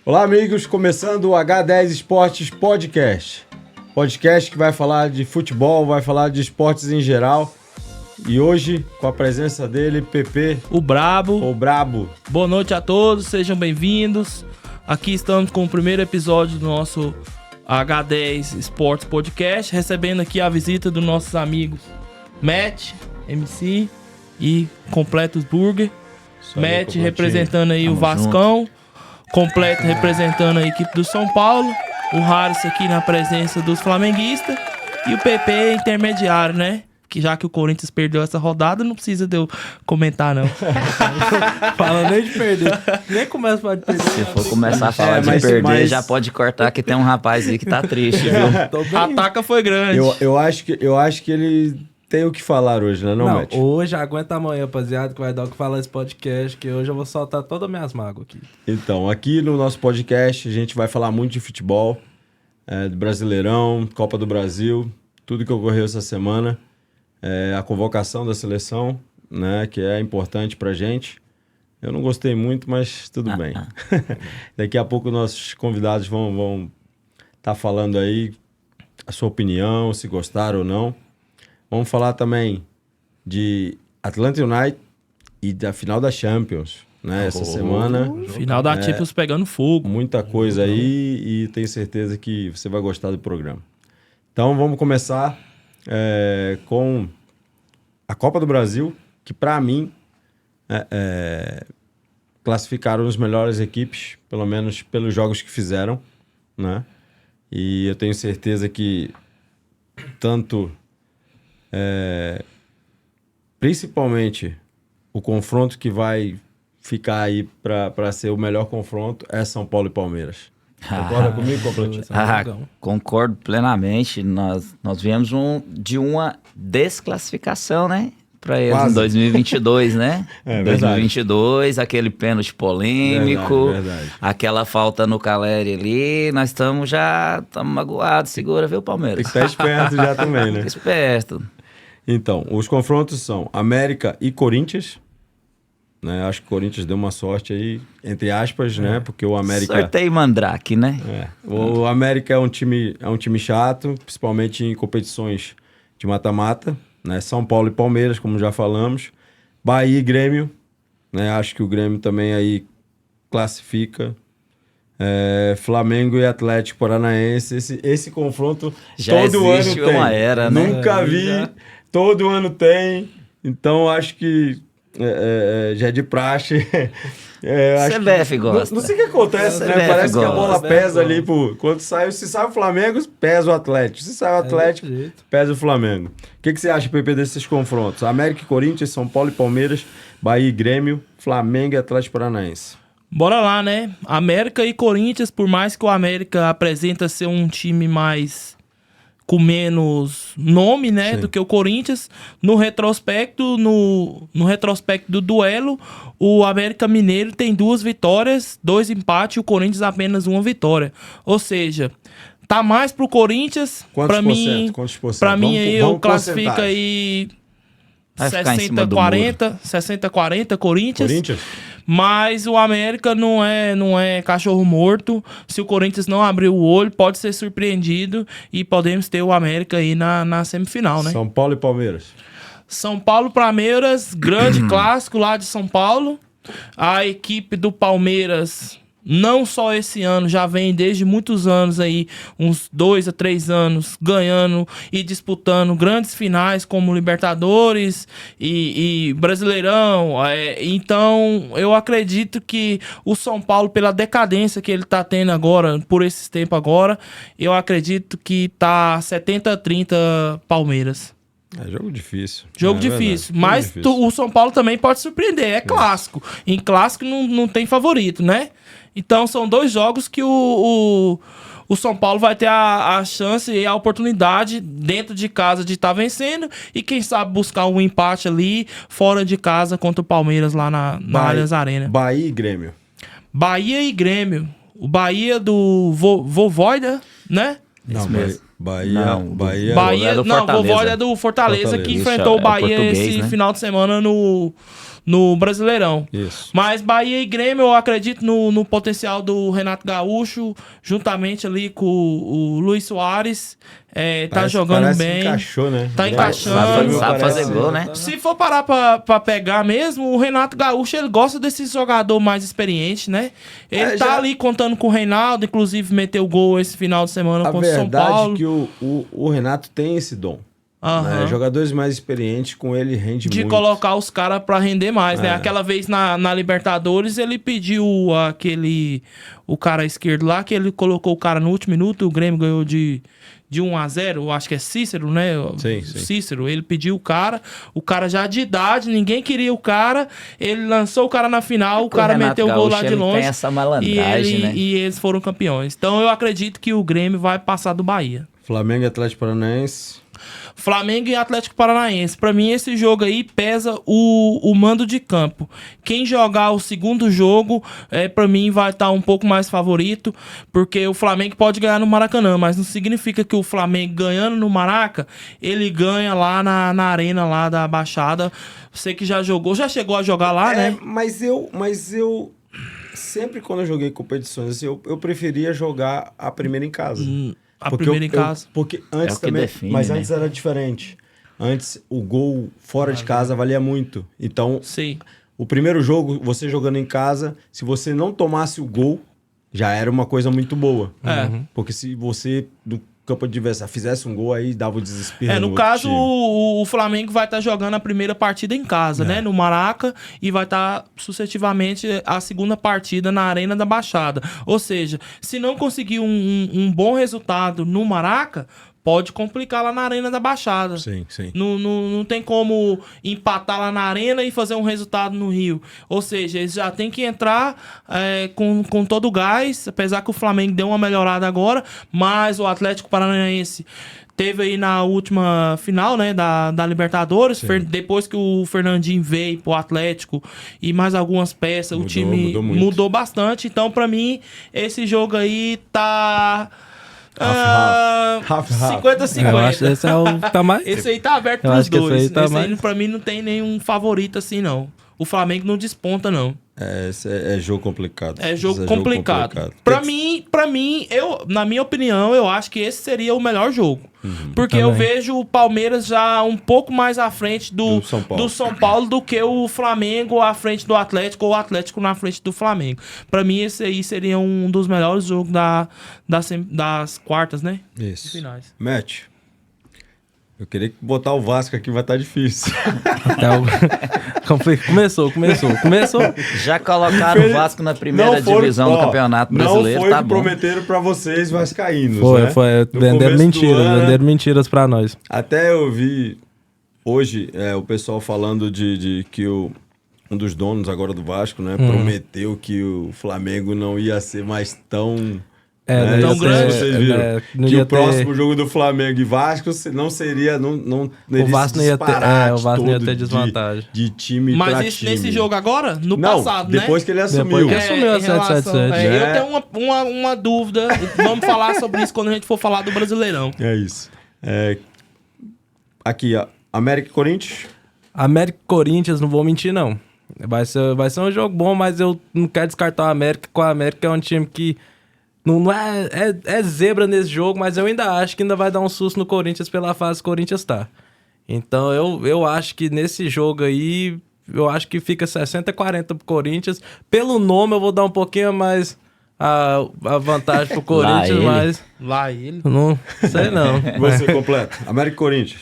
Olá, amigos, começando o H10 Esportes Podcast. Podcast que vai falar de futebol, vai falar de esportes em geral. E hoje, com a presença dele, PP... O Brabo. O Brabo. Boa noite a todos, sejam bem-vindos. Aqui estamos com o primeiro episódio do nosso H10 Esportes Podcast, recebendo aqui a visita dos nossos amigos Matt, MC e Completos Burger. Matt representando aí o Vascão, Completo representando a equipe do São Paulo, o Harris aqui na presença dos flamenguistas e o PP intermediário, né? Que já que o Corinthians perdeu essa rodada, não precisa de eu comentar, não. Fala nem de perder. Nem começa a falar de perder. Se for começar a falar de perder, já pode cortar que tem um rapaz aí que tá triste, viu? A taca foi grande. Eu acho que ele tem o que falar hoje, né, Não, Matt? hoje aguenta amanhã, rapaziada, que vai dar o que falar esse podcast, que hoje eu vou soltar todas as minhas mágoas aqui. Então, aqui no nosso podcast, a gente vai falar muito de futebol, do Brasileirão, Copa do Brasil, tudo que ocorreu essa semana. A convocação da seleção, né, que é importante pra gente. Eu não gostei muito, mas tudo bem. Daqui a pouco nossos convidados vão tá falando aí a sua opinião, se gostaram ou não. Vamos falar também de Atlanta United e da final da Champions, né, essa semana. Final da Champions pegando fogo. Muita coisa aí e tenho certeza que você vai gostar do programa. Então vamos começar com a Copa do Brasil, que para mim classificaram as melhores equipes, pelo menos pelos jogos que fizeram, né? E eu tenho certeza que tanto principalmente o confronto que vai ficar aí para ser o melhor confronto é São Paulo e Palmeiras. Concorda comigo, Completinho? Concordo plenamente. Nós viemos de uma desclassificação, né? Para eles em 2022, né? 2022, aquele pênalti polêmico, verdade. Aquela falta no Caleri ali. Nós estamos magoados. Segura, viu, Palmeiras? Tem que estar esperto já também, né? Esperto. Então, os confrontos são América e Corinthians. Né? Acho que o Corinthians deu uma sorte aí, entre aspas, né? Porque o América... Sorteio Mandrake, né? O América é um time chato, principalmente em competições de mata-mata, né? São Paulo e Palmeiras, como já falamos. Bahia e Grêmio, né? Acho que o Grêmio também aí classifica. Flamengo e Atlético Paranaense. Esse confronto já todo ano existe tem. Uma era, né? Nunca vi, todo ano tem. Então, acho que já é de praxe. CBF gosta. Não sei o que acontece, né? Parece que a bola pesa ali. Se sai o Flamengo, pesa o Atlético. Se sai o Atlético, pesa o Flamengo. O que você acha, PP, desses confrontos? América e Corinthians, São Paulo e Palmeiras, Bahia e Grêmio, Flamengo e Atlético Paranaense. Bora lá, né? América e Corinthians, por mais que o América apresenta ser um time mais... com menos nome, né, Sim. do que o Corinthians, no retrospecto do duelo, o América Mineiro tem 2 vitórias, 2 empates e o Corinthians apenas 1 vitória. Ou seja, tá mais pro Corinthians. Para mim, eu classifico aí 60-40 Corinthians. Mas o América não é cachorro morto. Se o Corinthians não abrir o olho, pode ser surpreendido e podemos ter o América aí na semifinal, né? São Paulo e Palmeiras. São Paulo e Palmeiras, grande clássico lá de São Paulo. A equipe do Palmeiras, não só esse ano, já vem desde muitos anos aí, uns 2 a 3 anos, ganhando e disputando grandes finais como Libertadores e Brasileirão. Então, eu acredito que o São Paulo, pela decadência que ele tá tendo agora, por esse tempo agora, eu acredito que tá 70-30 Palmeiras. Jogo difícil. Jogo difícil. Mas o São Paulo também pode surpreender. É clássico. Em clássico não tem favorito, né? Então são 2 jogos que o São Paulo vai ter a chance e a oportunidade dentro de casa de estar vencendo. E quem sabe buscar um empate ali fora de casa contra o Palmeiras lá na Allianz Arena. Bahia e Grêmio. Bahia e Grêmio. O Bahia do Voivoda, né? Não, Bahia Voivoda é do Fortaleza que enfrentou o Bahia esse final de semana no no Brasileirão. Isso. Mas Bahia e Grêmio, eu acredito no potencial do Renato Gaúcho, juntamente ali com o Luiz Soares. Tá jogando bem. Encaixou, né? Tá encaixando. Sabe fazer gol, né? Se for parar pra pegar mesmo, o Renato Gaúcho, ele gosta desse jogador mais experiente, né? Ele tá ali contando com o Reinaldo, inclusive meteu gol esse final de semana contra o São Paulo. A verdade é que o Renato tem esse dom. Né? Jogadores mais experientes, com ele rende muito. De colocar os caras pra render mais, né? Aquela vez na Libertadores, ele pediu o cara esquerdo lá, que ele colocou o cara no último minuto, o Grêmio ganhou de 1-0, acho que é Cícero, né? Sim. Cícero, ele pediu o cara já de idade, ninguém queria o cara, ele lançou o cara na final, o cara meteu o gol lá de longe. Tem essa malandragem, né? E eles foram campeões. Então eu acredito que o Grêmio vai passar do Bahia. Flamengo e Atlético Paranaense. Flamengo e Atlético Paranaense. Pra mim, esse jogo aí pesa o mando de campo. Quem jogar o segundo jogo, pra mim, vai estar um pouco mais favorito, porque o Flamengo pode ganhar no Maracanã, mas não significa que o Flamengo ganhando no Maraca, ele ganha lá na arena lá da Baixada. Você que já chegou a jogar lá, né? Mas eu sempre quando eu joguei competições, assim, eu preferia jogar a primeira em casa. Primeira em casa. Porque antes também. Define, mas né? antes era diferente. Antes o gol fora de casa valia muito. Então, Sim. o primeiro jogo, você jogando em casa, se você não tomasse o gol, já era uma coisa muito boa. Porque se você, no campo adversário, fizesse um gol, aí dava o desespero. No caso, o Flamengo vai estar jogando a primeira partida em casa, né? No Maraca, e vai estar sucessivamente a segunda partida na Arena da Baixada. Ou seja, se não conseguir um bom resultado no Maraca, pode complicar lá na Arena da Baixada. Sim. Não tem como empatar lá na Arena e fazer um resultado no Rio. Ou seja, eles já tem que entrar com todo o gás, apesar que o Flamengo deu uma melhorada agora, mas o Atlético Paranaense teve aí na última final, né, da Libertadores, depois que o Fernandinho veio pro Atlético e mais algumas peças, o time mudou bastante. Então, pra mim, esse jogo aí tá... Half. 50-50. Eu acho que esse é o tá mais. Esse aí tá aberto pros dois. Esse aí, pra mim, não tem nenhum favorito assim, não. O Flamengo não desponta, não. Esse é jogo complicado. É jogo complicado. Pra mim, na minha opinião, eu acho que esse seria o melhor jogo. Porque eu vejo o Palmeiras já um pouco mais à frente do São Paulo do que o Flamengo à frente do Atlético ou o Atlético na frente do Flamengo. Pra mim, esse aí seria um dos melhores jogos das quartas, né? Isso. Finais. Matt, eu queria botar o Vasco aqui, vai estar difícil. Começou. Já colocaram o Vasco na primeira divisão do Campeonato Brasileiro, não foi tá que bom. prometeram pra vocês vascaínos, Foi. Venderam mentiras pra nós. Até eu vi hoje o pessoal falando de que um dos donos agora do Vasco, né, prometeu que o Flamengo não ia ser mais tão... tão grande. Vocês viram que o próximo jogo do Flamengo e Vasco não seria... O Vasco não ia ter desvantagem. De time mas pra esse, time. nesse jogo agora? No passado, né? Depois que ele assumiu. Depois que assumiu a 777. Eu tenho uma dúvida. Vamos falar sobre isso quando a gente for falar do Brasileirão. É isso. Aqui, ó, América e Corinthians. América e Corinthians, não vou mentir, não. Vai ser um jogo bom, mas eu não quero descartar o América, com o América é um time que não é zebra nesse jogo, mas eu ainda acho que ainda vai dar um susto no Corinthians pela fase que o Corinthians tá. Então eu acho que nesse jogo aí, eu acho que fica 60-40 pro Corinthians. Pelo nome eu vou dar um pouquinho mais a vantagem pro Corinthians, mas... Lá ele. Não sei não. Você completa. América e Corinthians.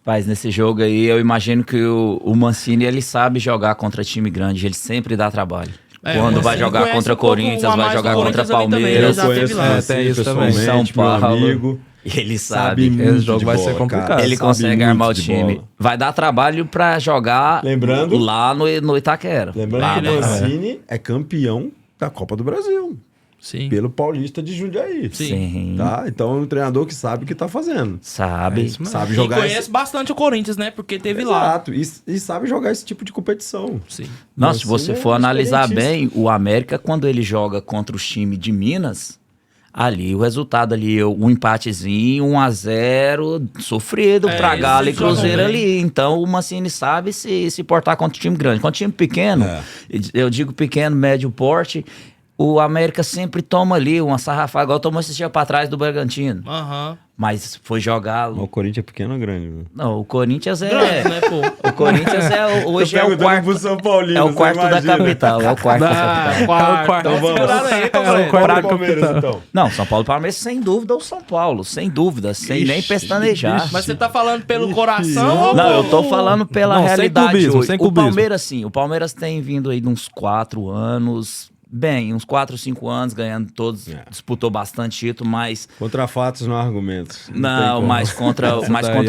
Mas nesse jogo aí, eu imagino que o Mancini, ele sabe jogar contra time grande, ele sempre dá trabalho. Quando vai jogar contra Corinthians, vai jogar contra Palmeiras. Eu conheço tem isso também. São Paulo. Amigo. Ele sabe. Esse jogo vai ser complicado. Ele consegue armar o time. Vai dar trabalho pra jogar lá no Itaquera. Lembrando que o Mancini é campeão da Copa do Brasil. Sim. Pelo Paulista de Jundiaí. Sim. Tá? Então é um treinador que sabe o que tá fazendo. Sabe. Sabe jogar. E conhece bastante o Corinthians, né? Porque teve lá. Exato. E sabe jogar esse tipo de competição. Sim. Nossa, se você for analisar bem, o América, quando ele joga contra o time de Minas, Ali, o resultado ali, um empatezinho, 1-0, sofrido pra Galo e Cruzeiro ali. Então, o Mancini sabe se portar contra o time grande. Contra o time pequeno, eu digo pequeno, médio porte, o América sempre toma ali uma sarrafada, igual tomou esse dia pra trás do Bragantino. Mas foi jogar... O Corinthians é pequeno ou grande? Né? Não, o Corinthians é... Grande, né, pô? O Corinthians hoje é o quarto... São Paulino, é o quarto da capital, é o quarto da capital. Então vamos. São Paulo e Palmeiras, então. Não, São Paulo e Palmeiras, sem dúvida, o São Paulo. Sem dúvida, sem nem pestanejar. Mas você tá falando pelo coração ou... Não, eu tô falando pela realidade clubismo, hoje. sem O clubismo. Palmeiras, sim. O Palmeiras tem vindo aí de uns 4 anos... Bem, uns 4, 5 anos ganhando todos, disputou bastante título, mas... Contra fatos, não há argumentos. Não, mas contra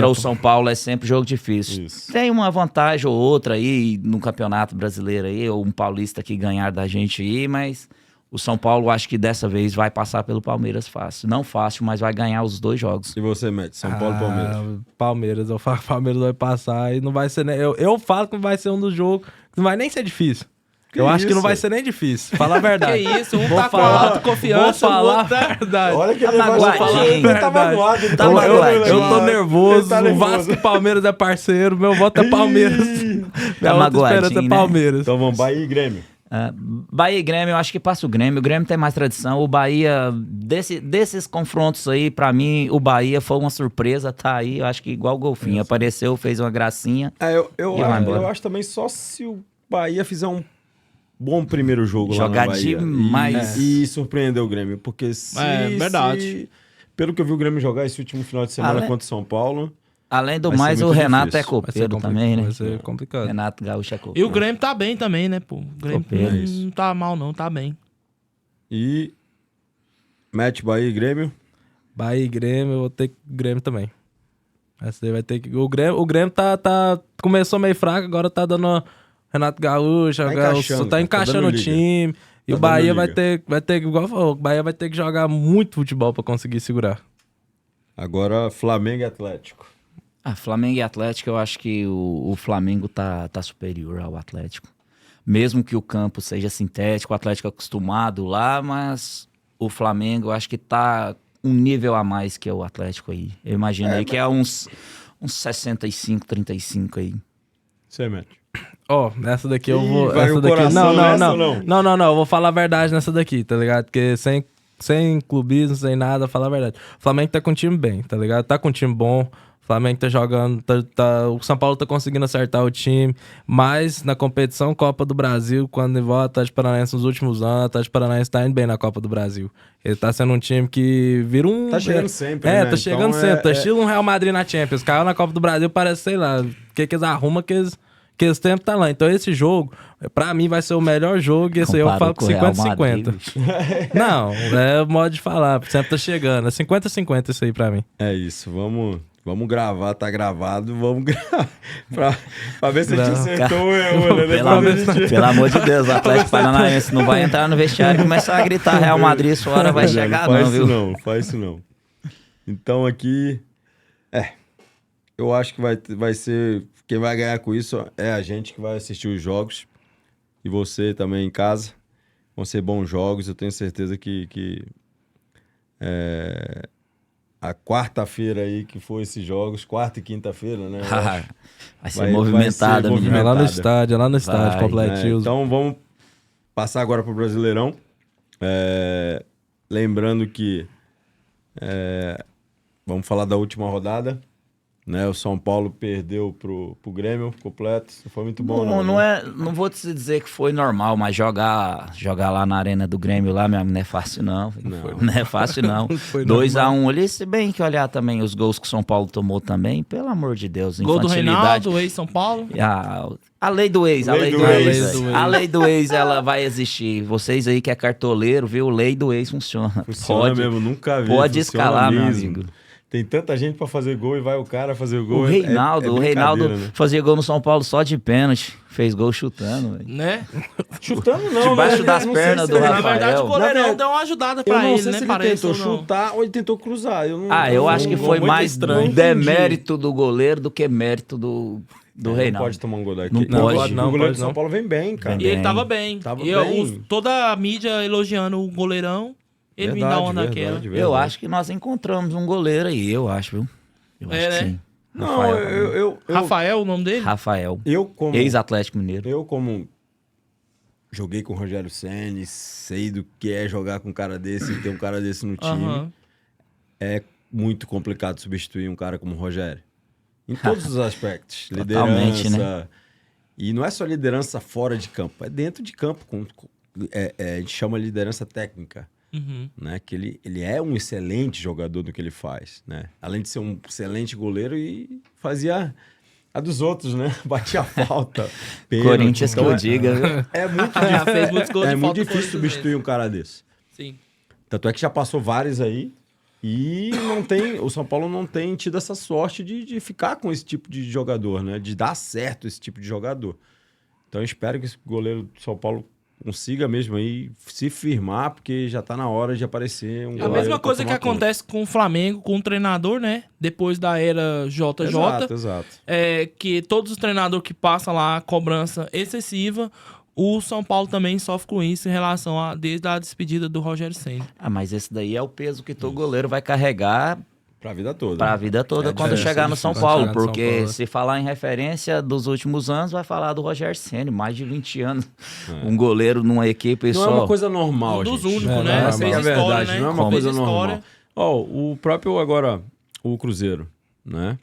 o São Paulo é sempre jogo difícil. Isso. Tem uma vantagem ou outra aí no Campeonato Brasileiro aí, ou um paulista que ganhar da gente aí, mas o São Paulo acho que dessa vez vai passar pelo Palmeiras fácil. Não fácil, mas vai ganhar os 2 jogos. E você, Matt? São Paulo e Palmeiras? Palmeiras, eu falo que o Palmeiras vai passar e não vai ser... Eu falo que vai ser um dos jogos que não vai nem ser difícil. Eu acho que não vai ser nem difícil. Fala a verdade. Que isso, tá com autoconfiança, vou falar o outro a verdade. Olha que ele magoadinho. ele tá magoado. Ele tá magoadinho. Eu tô nervoso. Ele tá O Vasco e Palmeiras é parceiro. Meu voto é Palmeiras. Minha outra magoadinho, esperança é né? Palmeiras. Então vamos, Bahia e Grêmio. Bahia e Grêmio, eu acho que passa o Grêmio. O Grêmio tem mais tradição. O Bahia, desses confrontos aí, pra mim, o Bahia foi uma surpresa. Tá aí, eu acho que igual o Golfinho. Apareceu, fez uma gracinha. Eu acho também só se o Bahia fizer um bom primeiro jogo Jogar lá na Bahia. demais. E surpreender o Grêmio. Porque verdade. Pelo que eu vi o Grêmio jogar esse último final de semana contra o São Paulo... Além do Vai mais, ser o muito Renato difícil. é copeiro também, né? Vai ser complicado. Renato Gaúcho é copeiro. E o Grêmio tá bem também, né, pô? O Grêmio Copeiro. não tá mal, não, tá bem. E... Matt, Bahia e Grêmio. Bahia e Grêmio, eu vou ter Grêmio também. Essa daí vai ter que... O Grêmio tá... Começou meio fraco, agora tá dando... Renato Gaúcho, tá encaixando o time. E o Bahia vai ter, igual falou, o Bahia vai ter que jogar muito futebol pra conseguir segurar. Agora, Flamengo e Atlético. Flamengo e Atlético, eu acho que o Flamengo tá superior ao Atlético. Mesmo que o campo seja sintético, o Atlético é acostumado lá, mas o Flamengo eu acho que tá um nível a mais que o Atlético aí. Eu imagino aí que é uns 65, 35 aí. Você, Matt. Nessa daqui eu vou... vai Essa no daqui... coração Não, eu vou falar a verdade nessa daqui, tá ligado? Porque sem clubismo, sem nada, falar a verdade. O Flamengo tá com um time bem, tá ligado? Tá com um time bom. O Flamengo tá jogando, o São Paulo tá conseguindo acertar o time, mas na competição Copa do Brasil, quando envolve o Atlético Paranaense nos últimos anos, o Atlético Paranaense tá indo bem na Copa do Brasil. Ele tá sendo um time que vira um... Tá chegando sempre, né? Tá chegando Então, sempre. Tá estilo um Real Madrid na Champions. Caiu na Copa do Brasil, parece, sei lá, o que eles arrumam que eles tempos tá lá. Então esse jogo, pra mim, vai ser o melhor jogo. E esse aí eu falo com 50-50. Não, é o modo de falar. Sempre tá chegando. É 50-50 isso aí pra mim. É isso. Vamos gravar. Tá gravado. Vamos gravar. pra ver se a gente acertou o erro, né? Pelo amor de Deus, o Atlético Paranaense não vai entrar no vestiário e começar a gritar Real Madrid, sua hora vai chegar não, viu? Não faz isso não. Então aqui... Eu acho que vai ser... Quem vai ganhar com isso é a gente que vai assistir os jogos. E você também em casa. Vão ser bons jogos. Eu tenho certeza que a quarta-feira aí que for esses jogos, quarta e quinta-feira, né? Vai ser movimentada, menino. É lá no estádio, completinho. Então vamos passar agora pro Brasileirão. Lembrando que vamos falar da última rodada. Né, o São Paulo perdeu pro Grêmio completo. Foi muito bom, não vou te dizer que foi normal, mas jogar lá na arena do Grêmio lá, meu amigo, não é fácil não. Não é fácil não. 2-1 ali, se bem que olhar também os gols que o São Paulo tomou também, pelo amor de Deus, gol do infantilidade. Reinaldo, ex-São Paulo. A lei do ex, a lei do ex, ela vai existir. Vocês aí que é cartoleiro, viu? Lei do ex funciona. Funciona mesmo, nunca vi. Pode escalar, meu amigo. Tem tanta gente pra fazer gol e vai o cara fazer o gol. O Reinaldo né? fazia gol no São Paulo só de pênalti. Fez gol chutando, véio. Né? Chutando não, debaixo das pernas do Rafael. Na verdade, o goleirão deu uma ajudada pra ele, né? Se ele tentou chutar ou ele tentou cruzar. Eu acho que foi mais demérito do goleiro do que mérito do Reinaldo. Não pode tomar um gol daqui. Não pode. O goleiro do São Paulo vem bem, cara. E ele tava bem. Toda a mídia elogiando o goleirão. ele me dá uma daquela. Eu acho que nós encontramos um goleiro aí, eu acho, viu? Eu acho que né? sim. Não, eu Rafael, o nome dele? Rafael, como ex-Atlético Mineiro. eu como joguei com o Rogério Ceni, sei do que é jogar com um cara desse e ter um cara desse no time. Aham. É muito complicado substituir um cara como o Rogério. Em todos os aspectos. Totalmente, Liderança. E não é só liderança fora de campo, é dentro de campo. A gente chama de liderança técnica. Uhum. Né? Que ele é um excelente jogador do que ele faz. Né? Além de ser um excelente goleiro e fazia a dos outros, né? Batia a falta. pênalti. Corinthians que Então, eu diga, viu? É muito Fez muitos gols de muito falta difícil Corinthians substituir um cara desse. Sim. Tanto é que já passou vários aí e não tem, o São Paulo não tem tido essa sorte de ficar com esse tipo de jogador, né? De dar certo esse tipo de jogador. Então eu espero que esse goleiro do São Paulo consiga mesmo aí se firmar, porque já tá na hora de aparecer um É a goleiro mesma pra coisa que tomar conta. acontece com o Flamengo, com o treinador, né? Depois da era JJ. Exato. Que todos os treinadores que passam lá cobrança excessiva, o São Paulo também sofre com isso em relação a desde a despedida do Rogério Ceni. Ah, mas esse daí é o peso que todo goleiro vai carregar Pra vida toda. pra vida toda É quando difícil, chegar no difícil. São Quando Paulo. chegar no São Porque Paulo. se falar em referência dos últimos anos, vai falar do Rogério Ceni, mais de 20 anos. Um goleiro numa equipe Não só. é uma coisa normal, Um dos gente. únicos, né? Essa Fez é a história, verdade, né? não é uma Como? coisa Fez normal. história. Ó, o próprio agora, o Cruzeiro, né?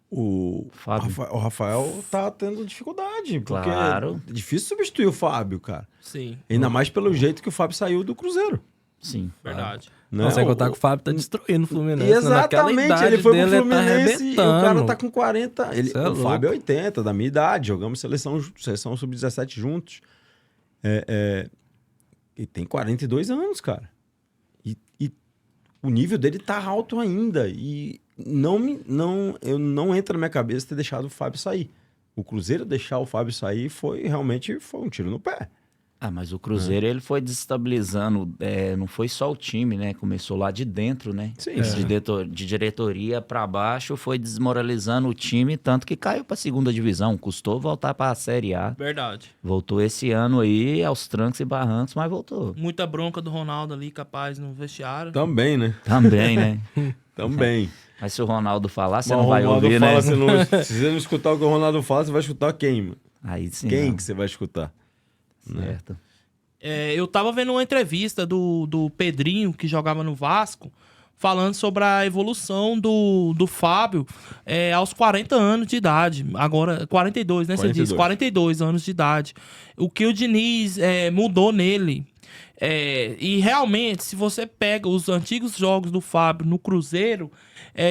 O Fábio. o Rafael tá tendo dificuldade, porque Claro. é difícil substituir o Fábio, cara. Sim, Ainda mais pelo jeito que o Fábio saiu do Cruzeiro. Sim. verdade. Né? Não, sem contar que o Fábio tá destruindo o Fluminense. né? Naquela Exatamente, idade ele foi pro dele, Fluminense e o cara arrebentando. tá com 40. Cê é o louco. Fábio é 80, da minha idade, jogamos seleção sub-17 juntos. E tem 42 anos, cara. E o nível dele tá alto ainda. E não entra na minha cabeça ter deixado o Fábio sair. O Cruzeiro deixar o Fábio sair realmente foi um tiro no pé. Ah, mas o Cruzeiro ele foi desestabilizando, não foi só o time, né? Começou lá de dentro, né? Sim, De diretoria pra baixo, foi desmoralizando o time, tanto que caiu pra segunda divisão. Custou voltar pra Série A. Verdade. Voltou esse ano aí, aos trancos e barrancos, mas voltou. Muita bronca do Ronaldo ali, capaz, no vestiário. Também, né? Também, né? Também. Mas se o Ronaldo falar, você Mas não o vai Ronaldo ouvir, fala, né? se você não escutar o que o Ronaldo fala, você vai escutar quem, mano? Aí sim. Quem não. que você vai escutar? Certo. Eu tava vendo uma entrevista do Pedrinho, que jogava no Vasco, falando sobre a evolução do Fábio aos 40 anos de idade. Agora, 42, né? Você 42. disse, 42 anos de idade. O que o Diniz mudou nele. E realmente, se você pega os antigos jogos do Fábio no Cruzeiro,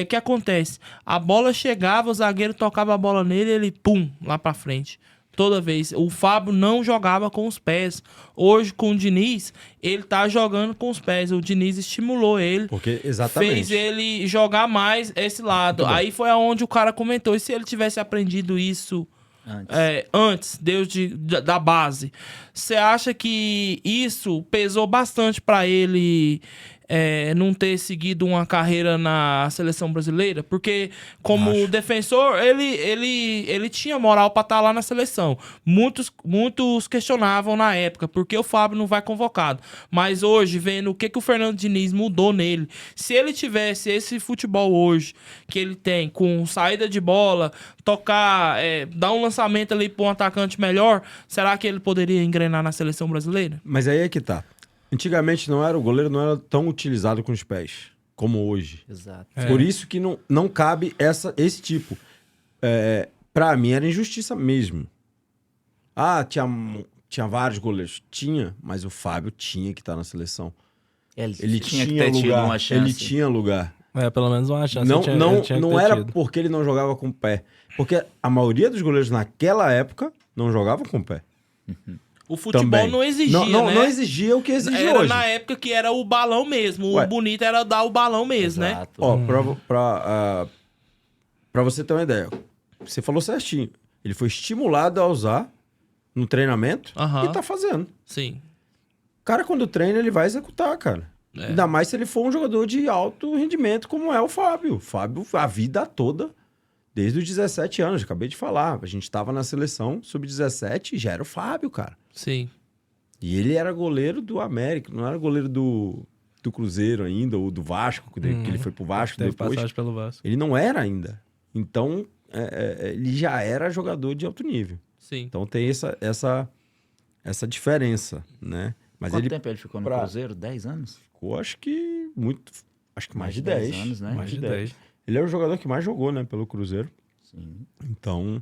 o que acontece? A bola chegava, o zagueiro tocava a bola nele, ele pum, lá pra frente. Toda vez. O Fábio não jogava com os pés. Hoje, com o Diniz, ele tá jogando com os pés. O Diniz estimulou ele. Porque, exatamente. Fez ele jogar mais esse lado. Muito bom. Aí foi aonde o cara comentou. E se ele tivesse aprendido isso antes, da base, você acha que isso pesou bastante pra ele não ter seguido uma carreira na seleção brasileira? Porque como defensor, ele tinha moral pra estar lá na seleção. Muitos questionavam na época porque o Fábio não vai convocado. Mas hoje, vendo o que o Fernando Diniz mudou nele, se ele tivesse esse futebol hoje que ele tem, com saída de bola, tocar, dar um lançamento ali pra um atacante melhor, será que ele poderia engrenar na seleção brasileira? Mas aí é que tá. Antigamente o goleiro não era tão utilizado com os pés como hoje. Exato. Por isso que não cabe esse tipo. Pra mim era injustiça mesmo. Tinha vários goleiros. Tinha, mas o Fábio tinha que estar na seleção. Ele tinha que ter tido lugar. uma chance. Ele tinha lugar. Pelo menos uma chance. Não, ele tinha não, que não ter era tido. porque ele não jogava com o pé. Porque a maioria dos goleiros naquela época não jogavam com o pé. O futebol Também. não exigia, né? Não exigia o que exige Era hoje. na época que era o balão mesmo. Ué. O bonito era dar o balão mesmo, né? Exato. Ó, pra você ter uma ideia, você falou certinho. Ele foi estimulado a usar no treinamento Aham. e tá fazendo. Sim. O cara, quando treina, ele vai executar, cara. Ainda mais se ele for um jogador de alto rendimento, como é o Fábio. O Fábio, a vida toda, desde os 17 anos, acabei de falar. A gente tava na seleção sub-17 e já era o Fábio, cara. Sim. E ele era goleiro do América, não era goleiro do Cruzeiro ainda, ou do Vasco, que ele foi pro Vasco Teve depois. passagem pelo Vasco. Ele não era ainda. Então, ele já era jogador de alto nível. Sim. Então tem essa diferença, né? Mas Quanto ele tempo ele ficou no Cruzeiro? 10 anos? ficou, acho que mais de 10 10 anos, né? Mais de 10. Ele é o jogador que mais jogou, né, pelo Cruzeiro. Sim. Então,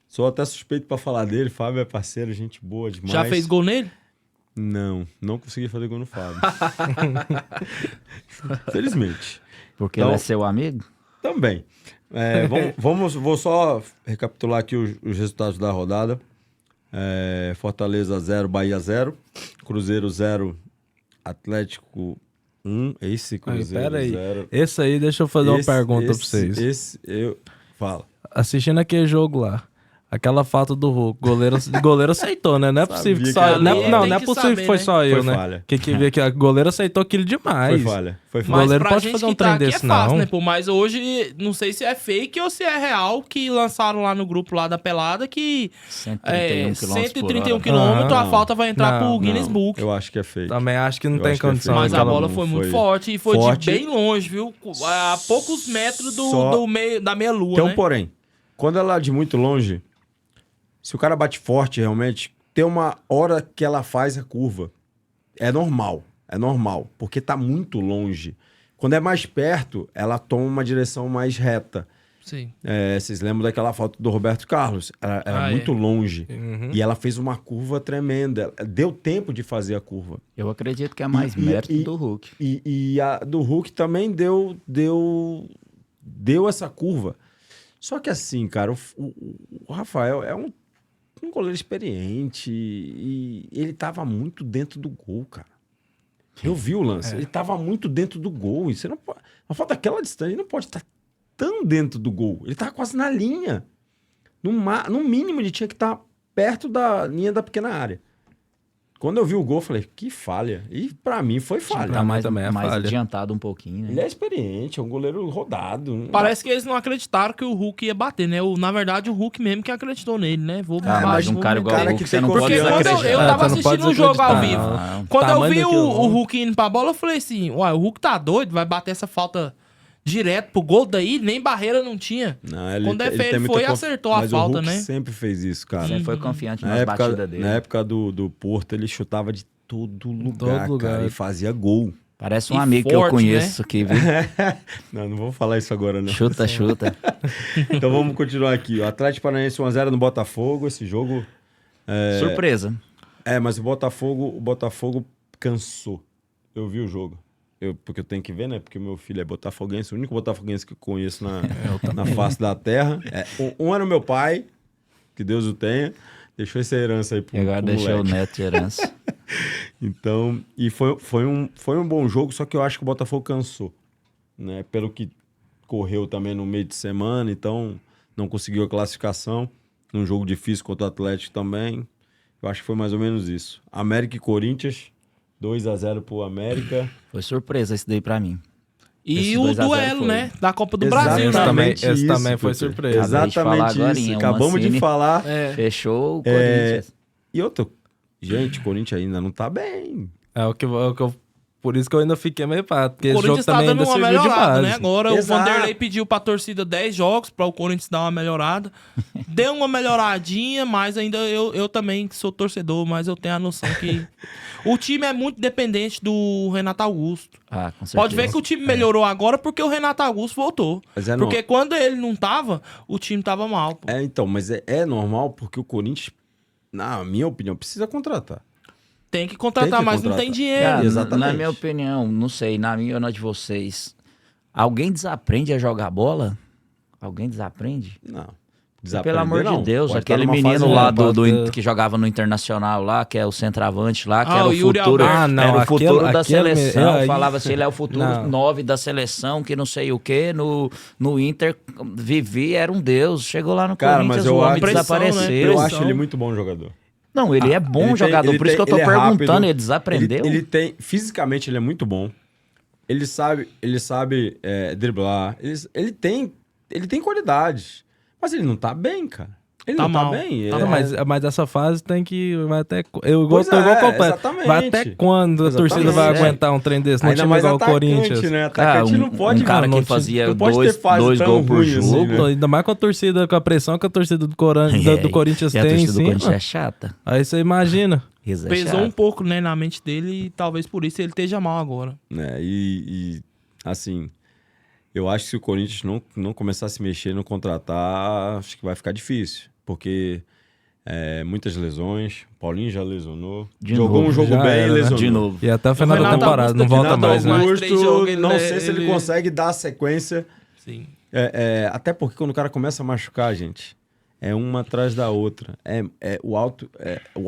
sou até suspeito pra falar dele. Fábio é parceiro, gente boa demais. Já fez gol nele? Não consegui fazer gol no Fábio. Felizmente. Porque Então- ele é seu amigo? Também. Vou só recapitular aqui os resultados da rodada. Fortaleza 0, Bahia 0. Cruzeiro 0, Atlético 1. Esse Cruzeiro Pera aí. 0. Esse aí, deixa eu fazer uma pergunta pra vocês. Fala. Assistindo aquele jogo lá, aquela falta do Hulk, goleiro aceitou, né? Não é possível que Sabia só... que Não, era não, bola. não é Tem que possível que saber, foi né? só eu, Foi né? falha. Que vê que o goleiro aceitou aquilo demais. Foi falha. Mas- Mas goleiro pra pode gente fazer um que trem tá aqui desse, é fácil, não. né, pô? Mas hoje, não sei se é fake ou se é real, que lançaram lá no grupo lá da pelada que 131 km 131 por quilômetros, hora. a falta vai entrar Não, pro Guinness Book. Eu acho que é fake. Também acho que não Eu tem acho que é condição. feio. Mas a aquela- bola foi muito foi forte e foi forte. de bem longe, viu? A poucos metros Só- do meio, da meia-lua, Tem né? um porém. Quando ela é de muito longe, se o cara bate forte realmente, tem uma hora que ela faz a curva. É normal, porque tá muito longe. Quando é mais perto, ela toma uma direção mais reta. Sim. Vocês lembram daquela foto do Roberto Carlos? Era muito longe. Uhum. E ela fez uma curva tremenda. Deu tempo de fazer a curva. Eu acredito que é mais E- mérito e- do Hulk. E a do Hulk também deu essa curva. Só que assim, cara, o Rafael é um goleiro experiente e ele tava muito dentro do gol, cara. Eu vi o lance. Ele tava muito dentro do gol. E você não pode... Uma falta daquela distância, ele não pode estar tão dentro do gol. Ele tava quase na linha. No mínimo, ele tinha que estar perto da linha da pequena área. Quando eu vi o gol, eu falei, que falha. E pra mim foi falha. Pra mim também é mais falha. adiantado um pouquinho, né? Ele é experiente, é um goleiro rodado. Parece que eles não acreditaram que o Hulk ia bater, né? Na verdade, o Hulk mesmo que acreditou nele, né? Vou Mas um cara igual o cara Hulk, que você tem não pode Porque confiança. quando eu Desacreditar. tava você não pode assistindo o jogo ao desacreditar, vivo, não. quando eu Tamanho vi daquilo, o Hulk indo pra bola, eu falei assim, uai, o Hulk tá doido, vai bater essa falta direto pro gol daí, nem barreira não tinha. Não, Quando é feio, tem ele muita foi e confi- acertou a Mas falta, o Hulk né? sempre fez isso, cara. Sempre foi confiante Na nas época, batidas dele. na época do Porto, ele chutava de todo lugar, lugar. cara, e fazia gol. Parece um E amigo que eu forte, conheço aqui, viu? Não vou falar isso agora, não. Chuta, chuta. Então vamos continuar aqui. O Atlético Paranaense 1x0 no Botafogo. Esse jogo... Surpresa. Mas o Botafogo cansou. Eu vi o jogo. Porque eu tenho que ver, né? Porque o meu filho é botafoguense. O único botafoguense que eu conheço na face da terra. Um era o meu pai, que Deus o tenha. Deixou essa herança aí pro E agora pro deixou o moleque. neto de herança. Então, e foi um bom jogo, só que eu acho que o Botafogo cansou, né? Pelo que correu também no meio de semana, então não conseguiu a classificação. Num jogo difícil contra o Atlético também. Eu acho que foi mais ou menos isso. América e Corinthians, 2x0 pro América. Foi surpresa esse daí pra mim. E Esse o 2 a 0 duelo, foi. né? Da Copa do Brasil, né? Exatamente Esse isso, também foi Pepe. surpresa. Acabei de falar Exatamente isso. agorinha, o Acabamos de Mancini. falar. É. Fechou o Corinthians. E outro... Gente, o Corinthians ainda não tá bem. Por isso que eu ainda fiquei meio pá. Porque O esse jogo Corinthians tá também dando ainda uma serviu de melhorada, base. né? Agora Exato. o Vanderlei pediu pra torcida 10 jogos pra o Corinthians dar uma melhorada. Deu uma melhoradinha, mas ainda eu também sou torcedor, mas eu tenho a noção que o time é muito dependente do Renato Augusto. Ah, com certeza. Pode ver que o time melhorou agora porque o Renato Augusto voltou. Mas é Porque quando ele não tava, o time tava mal, pô. Então, mas é normal porque o Corinthians, na minha opinião, precisa contratar. Tem que contratar, Tem que mas não contratar. tem dinheiro. Cara, Exatamente. na minha opinião, não sei, na minha ou na de vocês, alguém desaprende a jogar bola? Alguém desaprende? Não. Pelo amor não. de Deus, Pode aquele estar numa menino fase lá boa. que jogava no Internacional lá, que é o centroavante lá, que Ah, era o o Yuri futuro, Alberto. Ah, não, era o aquele- futuro da aquele- seleção, aí- falava assim, ele é o futuro Não. 9 da seleção, que não sei o quê, no Inter vivia, era um deus, chegou lá no Cara, Corinthians, mas eu o homem acho- Pressão, né? desapareceu. Eu Pressão. acho ele muito bom jogador. Não, ele é bom Ele jogador, tem- por isso que eu tô ele é perguntando, rápido, ele desaprendeu? Ele tem, fisicamente ele é muito bom. Ele sabe driblar. Ele tem qualidades. Mas ele não tá bem, cara. Ele Tá não mal. tá bem. Tá é- Não, mas essa fase tem que. Vai até. Eu Pois tô igual é, completo. exatamente. Vai até quando a Exatamente. torcida vai É. aguentar um trem desse? Não Ainda time mais igual o atacante, Corinthians. né? Cara, Atacante não pode... um cara não, que não fazia não pode ter dois fase tão gols por ruim assim, jogo. né? Ainda mais com a torcida, com a pressão que a torcida do Corinthians E a tem em torcida do Corinthians cima. é chata. Aí você imagina. Isso é Pesou chato. um pouco, né, na mente dele e talvez por isso ele esteja mal agora. né? Assim, eu acho que se o Corinthians não começar a se mexer, não contratar, acho que vai ficar difícil. Porque muitas lesões, o Paulinho já lesionou, De jogou novo, um jogo já bem era, e né? lesionou. De novo. E até o final da Renato temporada, Augusto não aqui volta Renato mais, né? Augusto- Augusto, Mais 3 jogos, não ele- sei se ele ele- consegue dar sequência. Sim. Até porque quando o cara começa a machucar, gente, é uma atrás da outra. O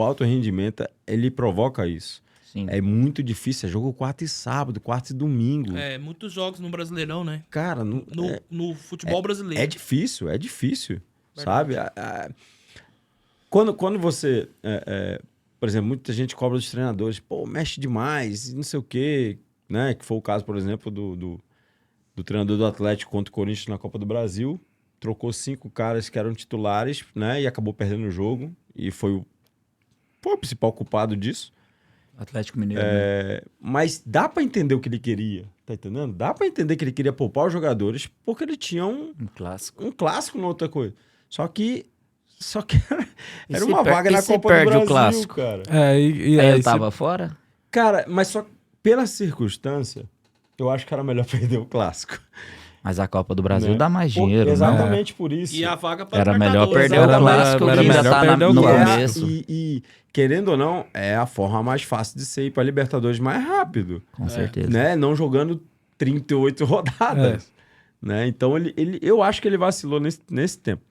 alto rendimento, ele provoca isso. Sim. É muito difícil. É jogo quarta e sábado, quarta e domingo. É, muitos jogos no Brasileirão, né? Cara, No futebol brasileiro. é difícil, sabe? Quando você... por exemplo, muita gente cobra dos treinadores. Pô, mexe demais, não sei o quê. Né? Que foi o caso, por exemplo, do treinador do Atlético contra o Corinthians na Copa do Brasil. Trocou 5 caras que eram titulares, né? E acabou perdendo o jogo. E foi o principal culpado disso. Atlético Mineiro. Né? Mas dá pra entender o que ele queria, tá entendendo? Dá pra entender que ele queria poupar os jogadores porque ele tinha Um clássico. um clássico na outra coisa. Só que E era se uma vaga e na se Copa do perde o Brasil, clássico? cara. E Aí aí eu tava fora? Cara, mas só pela circunstância, eu acho que era melhor perder o clássico. Mas a Copa do Brasil Né? dá mais dinheiro, né? Exatamente por isso. E a vaga para Era melhor Libertadores. perder o Era clássico melhor- que ainda era tá melhor perder o no clássico. começo. E, querendo ou não, é a forma mais fácil de você ir pra Libertadores mais rápido. Com certeza. Né? Não jogando 38 rodadas. Né? Então, eu acho que ele vacilou nesse tempo.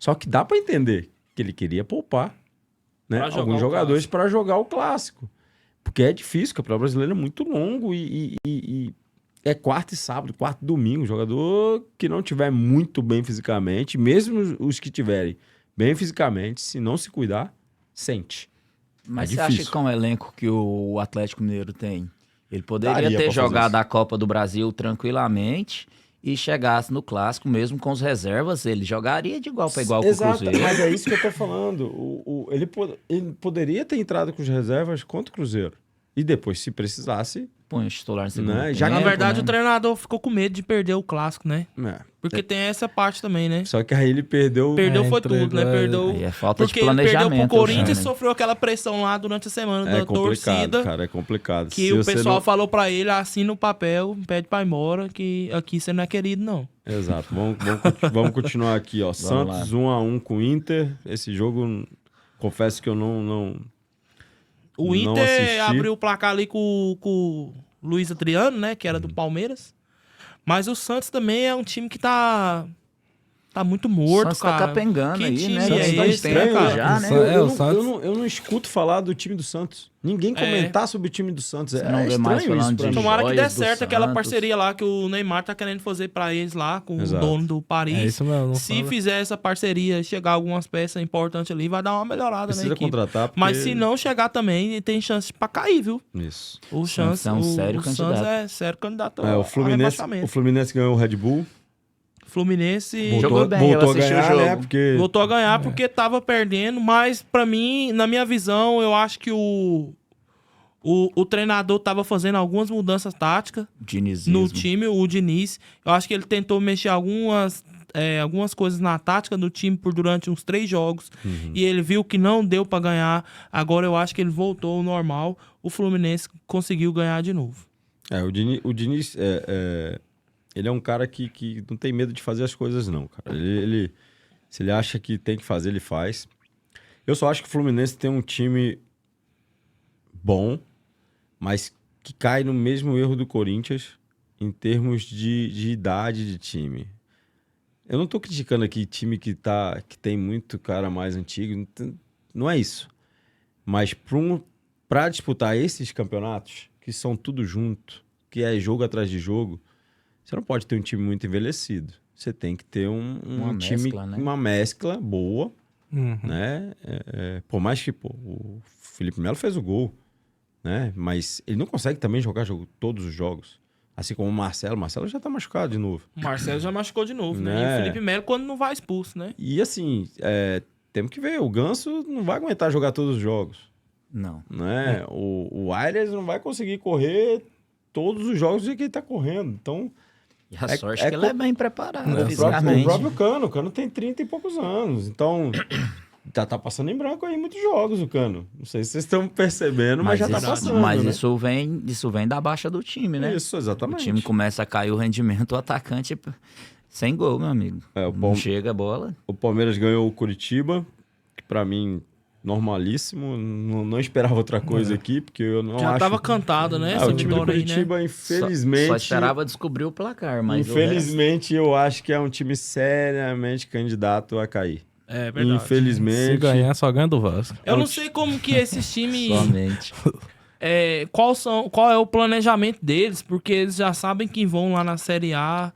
Só que dá pra entender que ele queria poupar, né, Pra jogar alguns o jogadores clássico. para jogar o clássico. Porque é difícil, o Campeonato Brasileiro é muito longo e é quarta e sábado, quarta e domingo. Jogador que não tiver muito bem fisicamente, mesmo os que tiverem bem fisicamente, se não se cuidar, sente. Mas É você acha difícil. que com o elenco que o Atlético Mineiro tem, ele poderia Daria ter pra fazer jogado isso. a Copa do Brasil tranquilamente e chegasse no Clássico, mesmo com as reservas, ele jogaria de igual para igual com o Exato, Cruzeiro. mas é isso que eu tô falando. Ele poderia ter entrado com as reservas contra o Cruzeiro. E depois, se precisasse, Põe o titular no segundo Né? tempo, Já- Na verdade, né? o treinador ficou com medo de perder o clássico, né? Porque tem essa parte também, né? Só que aí ele perdeu. Perdeu foi entregou, tudo, né? Perdeu. Aí é falta de Porque ele perdeu planejamento. pro Corinthians e né? sofreu aquela pressão lá durante a semana É da complicado, torcida. cara, é complicado. Que Se o você pessoal não- falou pra ele, assina o papel, pede pra ir embora, que aqui você não é querido, não. Exato. Vamos continuar aqui, ó. Santos 1-1 com o Inter. Esse jogo, confesso que eu não O Não Inter assisti. abriu o placar ali com o Luiz Adriano, né? Que era do Palmeiras. Mas o Santos também é um time que tá muito morto, Santos tá cara. capengando Que aí, time né? é Santos tá esse, estranho, né, cara? já, né? O Santos- eu não escuto falar do time do Santos. Ninguém comentar sobre o time do Santos. Você não vê mais estranho isso falando pra de mim. Tomara que Joias dê do certo aquela Santos. parceria lá que o Neymar tá querendo fazer pra eles lá, com Exato. o dono do Paris. É isso mesmo. Não Se fala. fizer essa parceria, chegar algumas peças importantes ali, vai dar uma melhorada na Precisa equipe. contratar. Porque... Mas se não chegar também, tem chance pra cair, viu? Isso. O Santos chance, é um sério o Santos candidato. é sério candidato É, ao o rebaixamento. Fluminense ganhou o Red Bull. Fluminense Jogou bem, eu voltou a assisti o ganhar, jogo. né? Porque voltou a ganhar porque tava perdendo, mas pra mim, na minha visão, eu acho que o treinador tava fazendo algumas mudanças táticas Dinizismo. no time, o Diniz. Eu acho que ele tentou mexer algumas coisas na tática do time durante uns 3 jogos. E ele viu que não deu pra ganhar. Agora eu acho que ele voltou ao normal. O Fluminense conseguiu ganhar de novo. o Diniz ele é um cara que não tem medo de fazer as coisas, não, cara. Se ele acha que tem que fazer, ele faz. Eu só acho que o Fluminense tem um time bom, mas que cai no mesmo erro do Corinthians em termos de idade de time. Eu não tô criticando aqui time que tem muito cara mais antigo, não é isso. Mas pra disputar esses campeonatos, que são tudo junto, que é jogo atrás de jogo, você não pode ter um time muito envelhecido. Você tem que ter um time, mescla, né? uma mescla boa, Uhum. né? Por mais que o Felipe Melo fez o gol, né? Mas ele não consegue também jogar todos os jogos. Assim como o Marcelo. O Marcelo já tá machucado de novo. O Marcelo já machucou de novo, né? Né? E o Felipe Melo quando não vai expulso, né? E assim, temos que ver. O Ganso não vai aguentar jogar todos os jogos. Não. Né? O Aires não vai conseguir correr todos os jogos do que ele tá correndo. Então, E a sorte é que ele é bem preparado o fisicamente. próprio Cano. O Cano tem 30 e poucos anos. Então, tá passando em branco aí muitos jogos o Cano. Não sei se vocês estão percebendo, mas já tá passando. Mas né? isso vem da baixa do time, né? Isso, exatamente. O time começa a cair o rendimento, o atacante sem gol, meu amigo. Não chega a bola. O Palmeiras ganhou o Curitiba, que pra mim, normalíssimo. Não esperava outra coisa aqui, porque eu não Já acho... tava cantado, né? o Essa time do vitória aí, né? Curitiba, infelizmente... Só esperava descobrir o placar, mas Infelizmente, eu acho que é um time seriamente candidato a cair. É verdade. Infelizmente. Se ganhar, só ganha do Vasco. Eu não sei como que esses times... somente. Qual é o planejamento deles, porque eles já sabem que vão lá na Série A.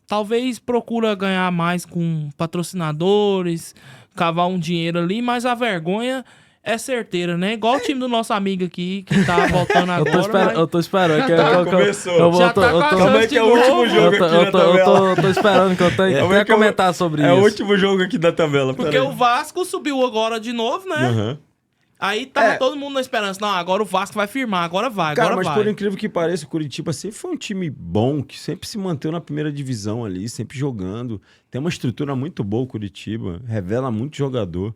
Talvez procura ganhar mais com patrocinadores, cavar um dinheiro ali, mas a vergonha é certeira, né? Igual o time do nosso amigo aqui, que tá voltando agora. Eu tô esperando. Começou. Já tá com a Como é chance que é de o último novo. jogo aqui na tabela? Eu tô esperando que eu tenha Como é até que eu- comentar sobre É isso. o último jogo aqui da tabela. Porque peraí. o Vasco subiu agora de novo, né? Aham. Aí tava todo mundo na esperança. Não, agora o Vasco vai firmar, agora vai, Cara, agora mas vai. por incrível que pareça, o Curitiba sempre foi um time bom, que sempre se manteve na primeira divisão ali, sempre jogando. Tem uma estrutura muito boa o Curitiba, revela muito jogador.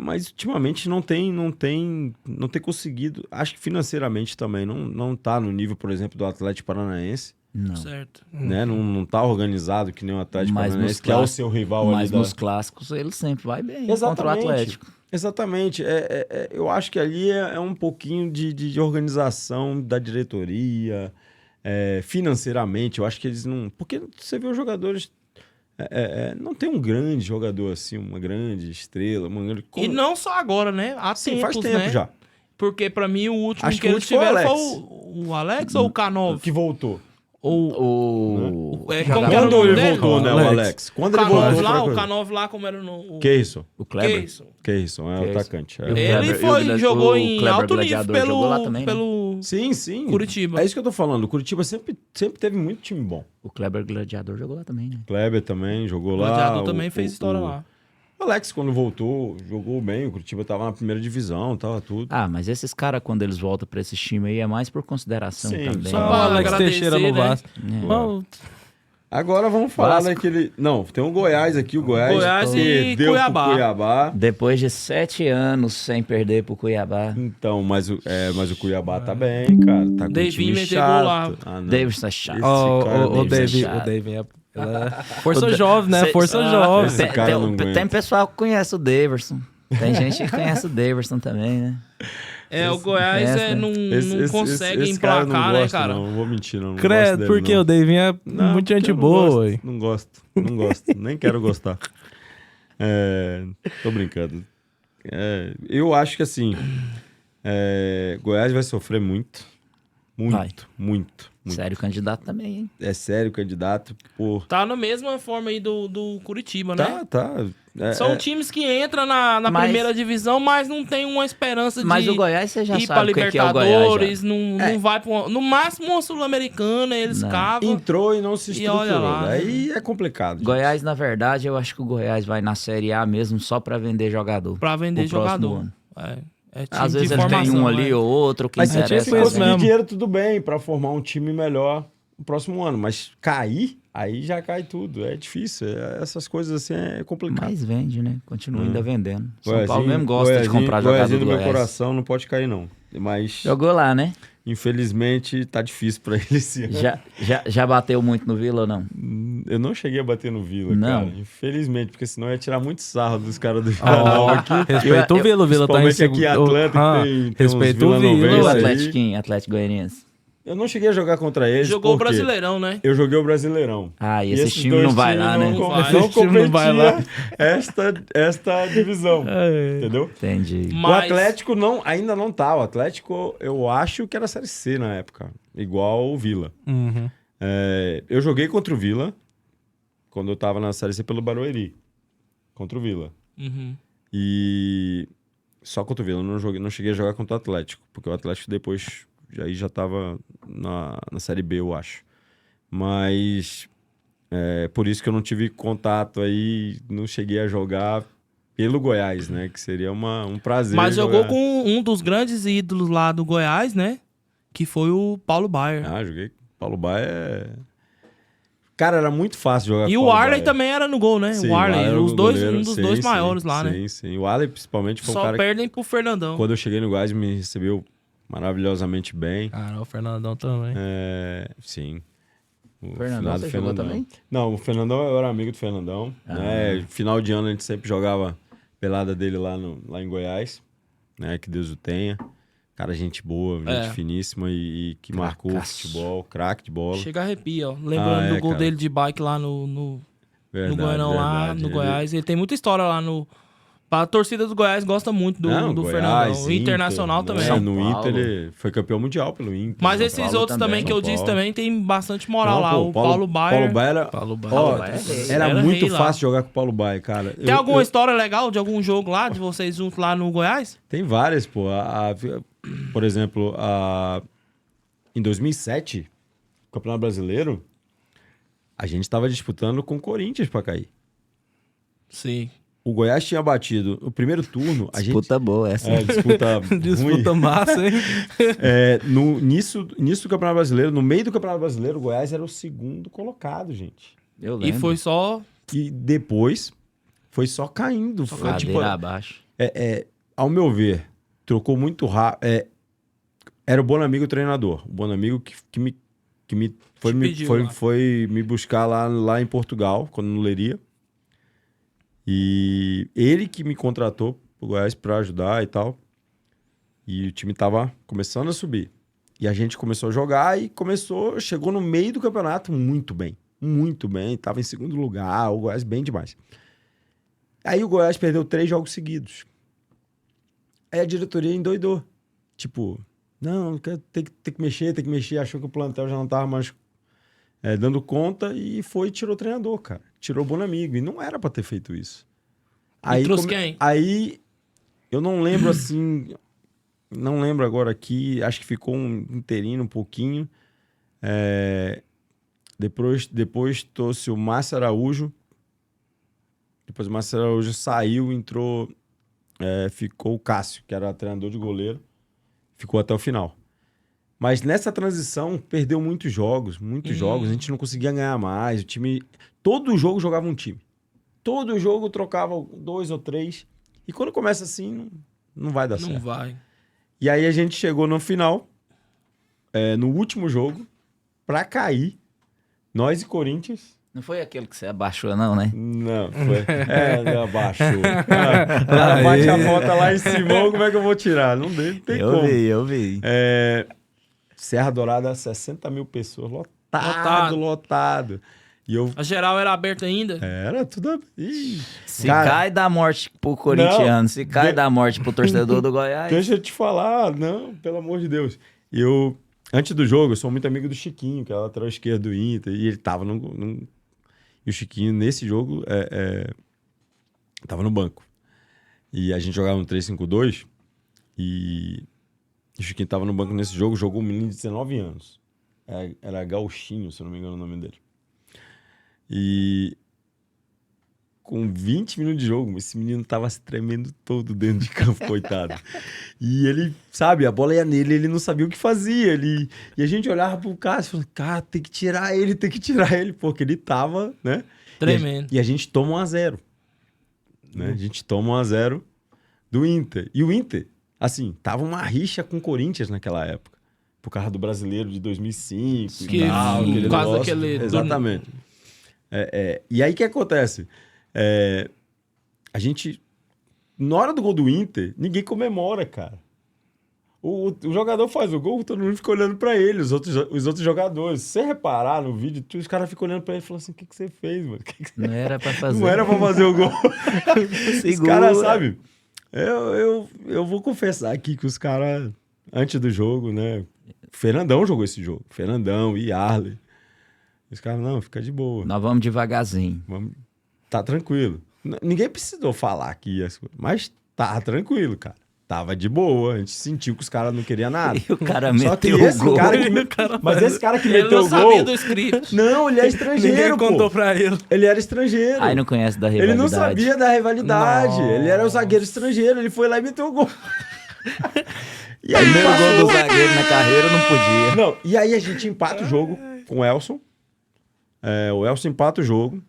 Mas ultimamente não tem conseguido. Acho que financeiramente também não tá no nível, por exemplo, do Atlético Paranaense. Não. Certo. Né? Não tá organizado que nem o Atlético Mas Paranaense, que é o seu rival ali. Mas nos clássicos ele sempre vai bem contra o Exatamente. Atlético. Exatamente. Eu acho que ali é um pouquinho de organização da diretoria, financeiramente. Eu acho que eles não... Porque você vê os jogadores... não tem um grande jogador assim, uma grande estrela. E não só agora, né? Há Sim, tempos, faz tempo né? já. Porque pra mim o último Acho que que o eles último foi o tiveram Alex. foi o Alex ou o K9? Que voltou. Como que era o Quando nome ele dele? voltou, né, o Alex? O Quando ele K9 voltou... lá, o foi- K9 lá, como era no... Que isso? O Kleber. Que isso? Que isso? É o Que isso? atacante. E o Ele Kleber- foi, e o jogou o em Kleber alto nível Gladiador jogou lá também, né? pelo Sim. Curitiba. É isso que eu tô falando. O Curitiba sempre teve muito time bom. O Kleber Gladiador jogou lá também, né? Kleber também jogou O lá. Gladiador também fez história lá. O Alex, quando voltou, jogou bem. O Curitiba tava na primeira divisão, tava tudo. Ah, mas esses caras, quando eles voltam pra esse time aí, é mais por consideração Sim, também. só O pra Alex agradecer, Teixeira no né? Vasco. É. Agora vamos falar Vasco. daquele... Não, tem o Goiás aqui. O Goiás, Goiás e perdeu Cuiabá. pro Cuiabá. Depois de 7 anos sem perder pro Cuiabá. Então, mas o Cuiabá tá bem, cara. Tá com um Davinho time meteu chato. gol lá. Ah, não. Davidson é chato. cara, O Davis é David chato. é força jovem, né? Força jovem. esse cara não aguenta. Tem pessoal que conhece o Daverson. Tem gente que conhece o Daverson também, né? O Goiás essa- não consegue esse cara emplacar, não né, gosta, cara? Não vou mentir, não. Não gosto Credo, dele, porque não. o Davinho é Não, muito porque gente eu não boa, gosto, ué. Não gosto. Nem quero gostar. Tô brincando. Eu acho que assim, Goiás vai sofrer muito. Vai. Muito. Sério, candidato também, hein? É sério o candidato por... Tá na mesma forma aí do Curitiba, né? Tá. São times que entram na Mas- primeira divisão, mas não tem uma esperança Mas de o Goiás, você já ir pra sabe o que é o Goiás. Libertadores, não vai pra no máximo uma Sul-Americana, eles Não. cavam. Entrou e não se E olha estruturou. lá, né? Aí é complicado. gente. Goiás, na verdade, eu acho que o Goiás vai na Série A mesmo só pra vender jogador. Pra vender pro próximo jogador. ano. É time Às vezes de ele tem formação, um ali né? ou outro que Mas se interessa. tipo isso conseguir mesmo. dinheiro, tudo bem, pra formar um time melhor no próximo ano. Mas cair, aí já cai tudo. É difícil. Essas coisas assim é complicado. Mas vende, né? Continua ainda vendendo. São Goiazinho- Paulo mesmo gosta de comprar jogador Goiazinho do do meu Goiás. coração não pode cair, não. Mas, Jogou lá, né? infelizmente, tá difícil pra ele esse ano. Já bateu muito no Vila ou não? Eu não cheguei a bater no Vila, Não. cara. Infelizmente, porque senão eu ia tirar muito sarro dos caras do Vila Nova aqui. Respeita o Vila, o Vila tá em Principalmente aqui em segundo. Atlanta, tem uns Respeita o Vila Vila, E o Novense ué. aí. Atlético Goianiense? Eu não cheguei a jogar contra eles. Jogou o por quê? Brasileirão, né? Eu joguei o Brasileirão. Ah, e E esse esses time dois não vai times lá, né? Não, vai. não Esse time não vai lá. esta divisão. Entendeu? Entendi. O Mas Atlético ainda não tá. O Atlético, eu acho que era Série C na época. Igual o Vila. Uhum. Eu joguei contra o Vila quando eu tava na Série C pelo Barueri. Contra o Vila. Uhum. E só contra o Vila. Eu não cheguei a jogar contra o Atlético. Porque o Atlético depois já tava na Série B, eu acho. Mas por isso que eu não tive contato aí. Não cheguei a jogar. pelo Goiás, né? Que seria um prazer. Mas jogou jogar. com um dos grandes ídolos lá do Goiás, né? Que foi o Paulo Baier. Ah, joguei. Paulo Baier. Cara, era muito fácil jogar E com o Paulo Arley Baier. também era no gol, né? Sim, o Arley, era os o dois, goleiro. um dos Sim, dois sim, maiores lá, né? Sim, sim. O Arley, principalmente, foi um Só cara perdem pro Fernandão. que, quando eu cheguei no Goiás, me recebeu maravilhosamente bem. Cara, o Fernandão também. Sim. O Fernandão, finado você jogou também? Não, o Fernandão, eu era amigo do Fernandão. Né? Final de ano a gente sempre jogava pelada dele lá em Goiás. Né? Que Deus o tenha. Cara, gente boa, gente finíssima e que marcou o futebol, craque de bola. Chega a arrepia, ó. Lembrando do gol cara. dele de bike lá no Verdade, Goianão, lá verdade. no Goiás. Ele tem muita história lá no... A torcida do Goiás gosta muito do Goiás, Fernandão. O Internacional Inter, também. né? São No Paulo. Inter ele foi campeão mundial pelo Inter. Mas São esses Paulo outros também que eu São disse Paulo. também tem bastante moral Não, lá. pô, O Paulo Baier. Paulo Baier, Paulo ó, Baier era era muito rei lá. fácil jogar com o Paulo Baier, cara. Tem alguma história legal de algum jogo lá, de vocês juntos lá no Goiás? Tem várias, pô. Por exemplo, em 2007, o Campeonato Brasileiro, a gente estava disputando com o Corinthians para cair. Sim. O Goiás tinha batido o primeiro turno. Disputa boa essa. Disputa Disputa ruim. massa, hein? Nisso do Campeonato Brasileiro, no meio do Campeonato Brasileiro, o Goiás era o segundo colocado, gente. Eu E lembro. foi só... E depois foi só caindo. Foi, Ladeira abaixo. ao meu ver, trocou muito rápido. Era o Bonamigo o treinador. O Bonamigo que me foi, Te me, pediu foi, lá. foi me buscar lá em Portugal, quando no Leiria. E ele que me contratou pro Goiás para ajudar e tal. E o time tava começando a subir. E a gente começou a jogar e chegou no meio do campeonato muito bem. Muito bem. Tava em segundo lugar, o Goiás bem demais. Aí o Goiás perdeu 3 jogos seguidos. Aí a diretoria endoidou. Tipo, não, tem que mexer. Achou que o plantel já não tava mais dando conta e tirou o treinador, cara. Tirou o Bonamigo. E não era pra ter feito isso. Aí, trouxe quem? Aí, eu não lembro assim... Não lembro agora aqui. Acho que ficou um interino um pouquinho. Depois trouxe o Márcio Araújo. Depois o Márcio Araújo saiu, entrou... ficou o Cássio, que era treinador de goleiro. Ficou até o final. Mas nessa transição, perdeu muitos jogos. A gente não conseguia ganhar mais. O time... Todo jogo jogava um time. Todo jogo trocava 2 ou 3. E quando começa assim, não vai dar certo. Não vai. E aí a gente chegou no final, no último jogo, pra cair. Nós e Corinthians. Não foi aquele que você abaixou, não, né? Não, foi. Abaixou. Bate a foto lá em cima, como é que eu vou tirar? Não tem como. Eu vi. Serra Dourada, 60 mil pessoas, lotado. E eu... A geral era aberta ainda? Era tudo... Ih, Se cara, cai da morte pro corintiano, Não. se cai da morte pro torcedor do Goiás. Deixa eu te falar, não, pelo amor de Deus. Antes do jogo, eu sou muito amigo do Chiquinho, que é o lateral esquerdo do Inter, e ele tava E o Chiquinho, nesse jogo, tava no banco. E a gente jogava no 3-5-2, e o Chiquinho tava no banco nesse jogo, jogou um menino de 19 anos. Era Gauchinho, se eu não me engano o nome dele. E com 20 minutos de jogo, esse menino tava se tremendo todo dentro de campo, coitado. E ele, sabe, a bola ia nele, ele não sabia o que fazia. E a gente olhava pro Cássio e falava, cara, tem que tirar ele, porque ele tava, né? Tremendo. E a gente toma 1-0. Né? A gente toma 1-0 do Inter. E o Inter, assim, tava uma rixa com o Corinthians naquela época. Por causa do Brasileiro de 2005 Que e tal. por causa negócio. daquele... Exatamente. E aí o que acontece? A gente, na hora do gol do Inter, ninguém comemora, cara. O jogador faz o gol, todo mundo fica olhando pra ele, os outros jogadores. Se você reparar no vídeo, os caras ficam olhando pra ele e falam assim, o que você fez, mano? Não era pra fazer. Não era pra fazer o gol. Os caras, sabe? Eu vou confessar aqui que os caras, antes do jogo, né? Fernandão jogou esse jogo. Fernandão e Arley. Os caras, não, fica de boa. Nós vamos devagarzinho. Tá tranquilo. Ninguém precisou falar aqui, mas tá tranquilo, cara. tava de boa. A gente sentiu que os caras não queriam nada. E o cara Só que meteu o esse gol. cara mas esse cara que Ele meteu não o sabia gol... do script. Não, ele é estrangeiro, Ninguém contou pô. pra ele. Ele era estrangeiro. Aí não conhece da Ele rivalidade. não sabia da rivalidade. Nossa. Ele era o zagueiro estrangeiro. Ele foi lá e meteu o gol. E aí Primeiro passou. gol do zagueiro na carreira, não podia. Não, e aí a gente empata o jogo com o Elson. O Elson empata o jogo.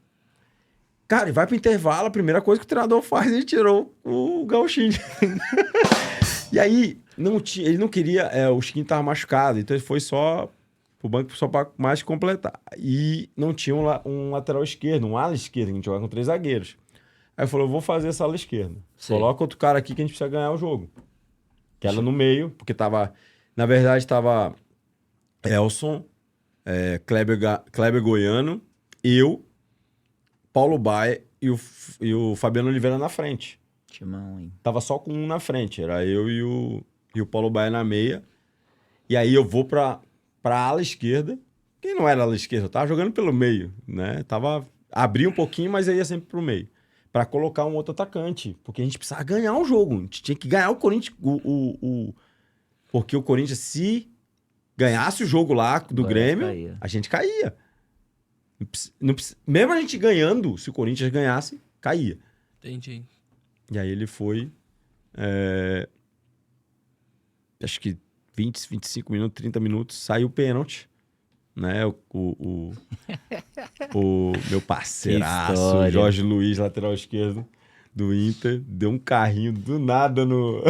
Cara, e vai pro intervalo, a primeira coisa que o treinador faz, ele tirou o Gauchinho. E aí, ele não queria... o Chiquinho tava machucado, então ele foi só pro banco só pra mais completar. E não tinha um lateral esquerdo, um ala esquerdo, que a gente jogava com 3 zagueiros. Aí falou, eu vou fazer essa ala esquerda. Sim. Coloca outro cara aqui que a gente precisa ganhar o jogo. Que era no meio, porque tava... Na verdade, tava Elson, Kleber Goiano, eu, Paulo Baia e o Fabiano Oliveira na frente. Timão, hein? Tava só com um na frente. Era eu e o Paulo Baia na meia. E aí eu vou pra ala esquerda. Quem não era ala esquerda? Eu tava jogando pelo meio, né? Abri um pouquinho, mas eu ia sempre pro meio. Pra colocar um outro atacante. Porque a gente precisava ganhar o jogo. A gente tinha que ganhar o Corinthians. Porque o Corinthians, se ganhasse o jogo lá do Grêmio, caía. a gente caía. Mesmo a gente ganhando, se o Corinthians ganhasse, caía. Entendi. E aí ele foi... acho que 20, 25 minutos, 30 minutos, saiu o pênalti. Né? O meu parceiraço, história. Jorge Luiz, lateral esquerdo do Inter, deu um carrinho do nada no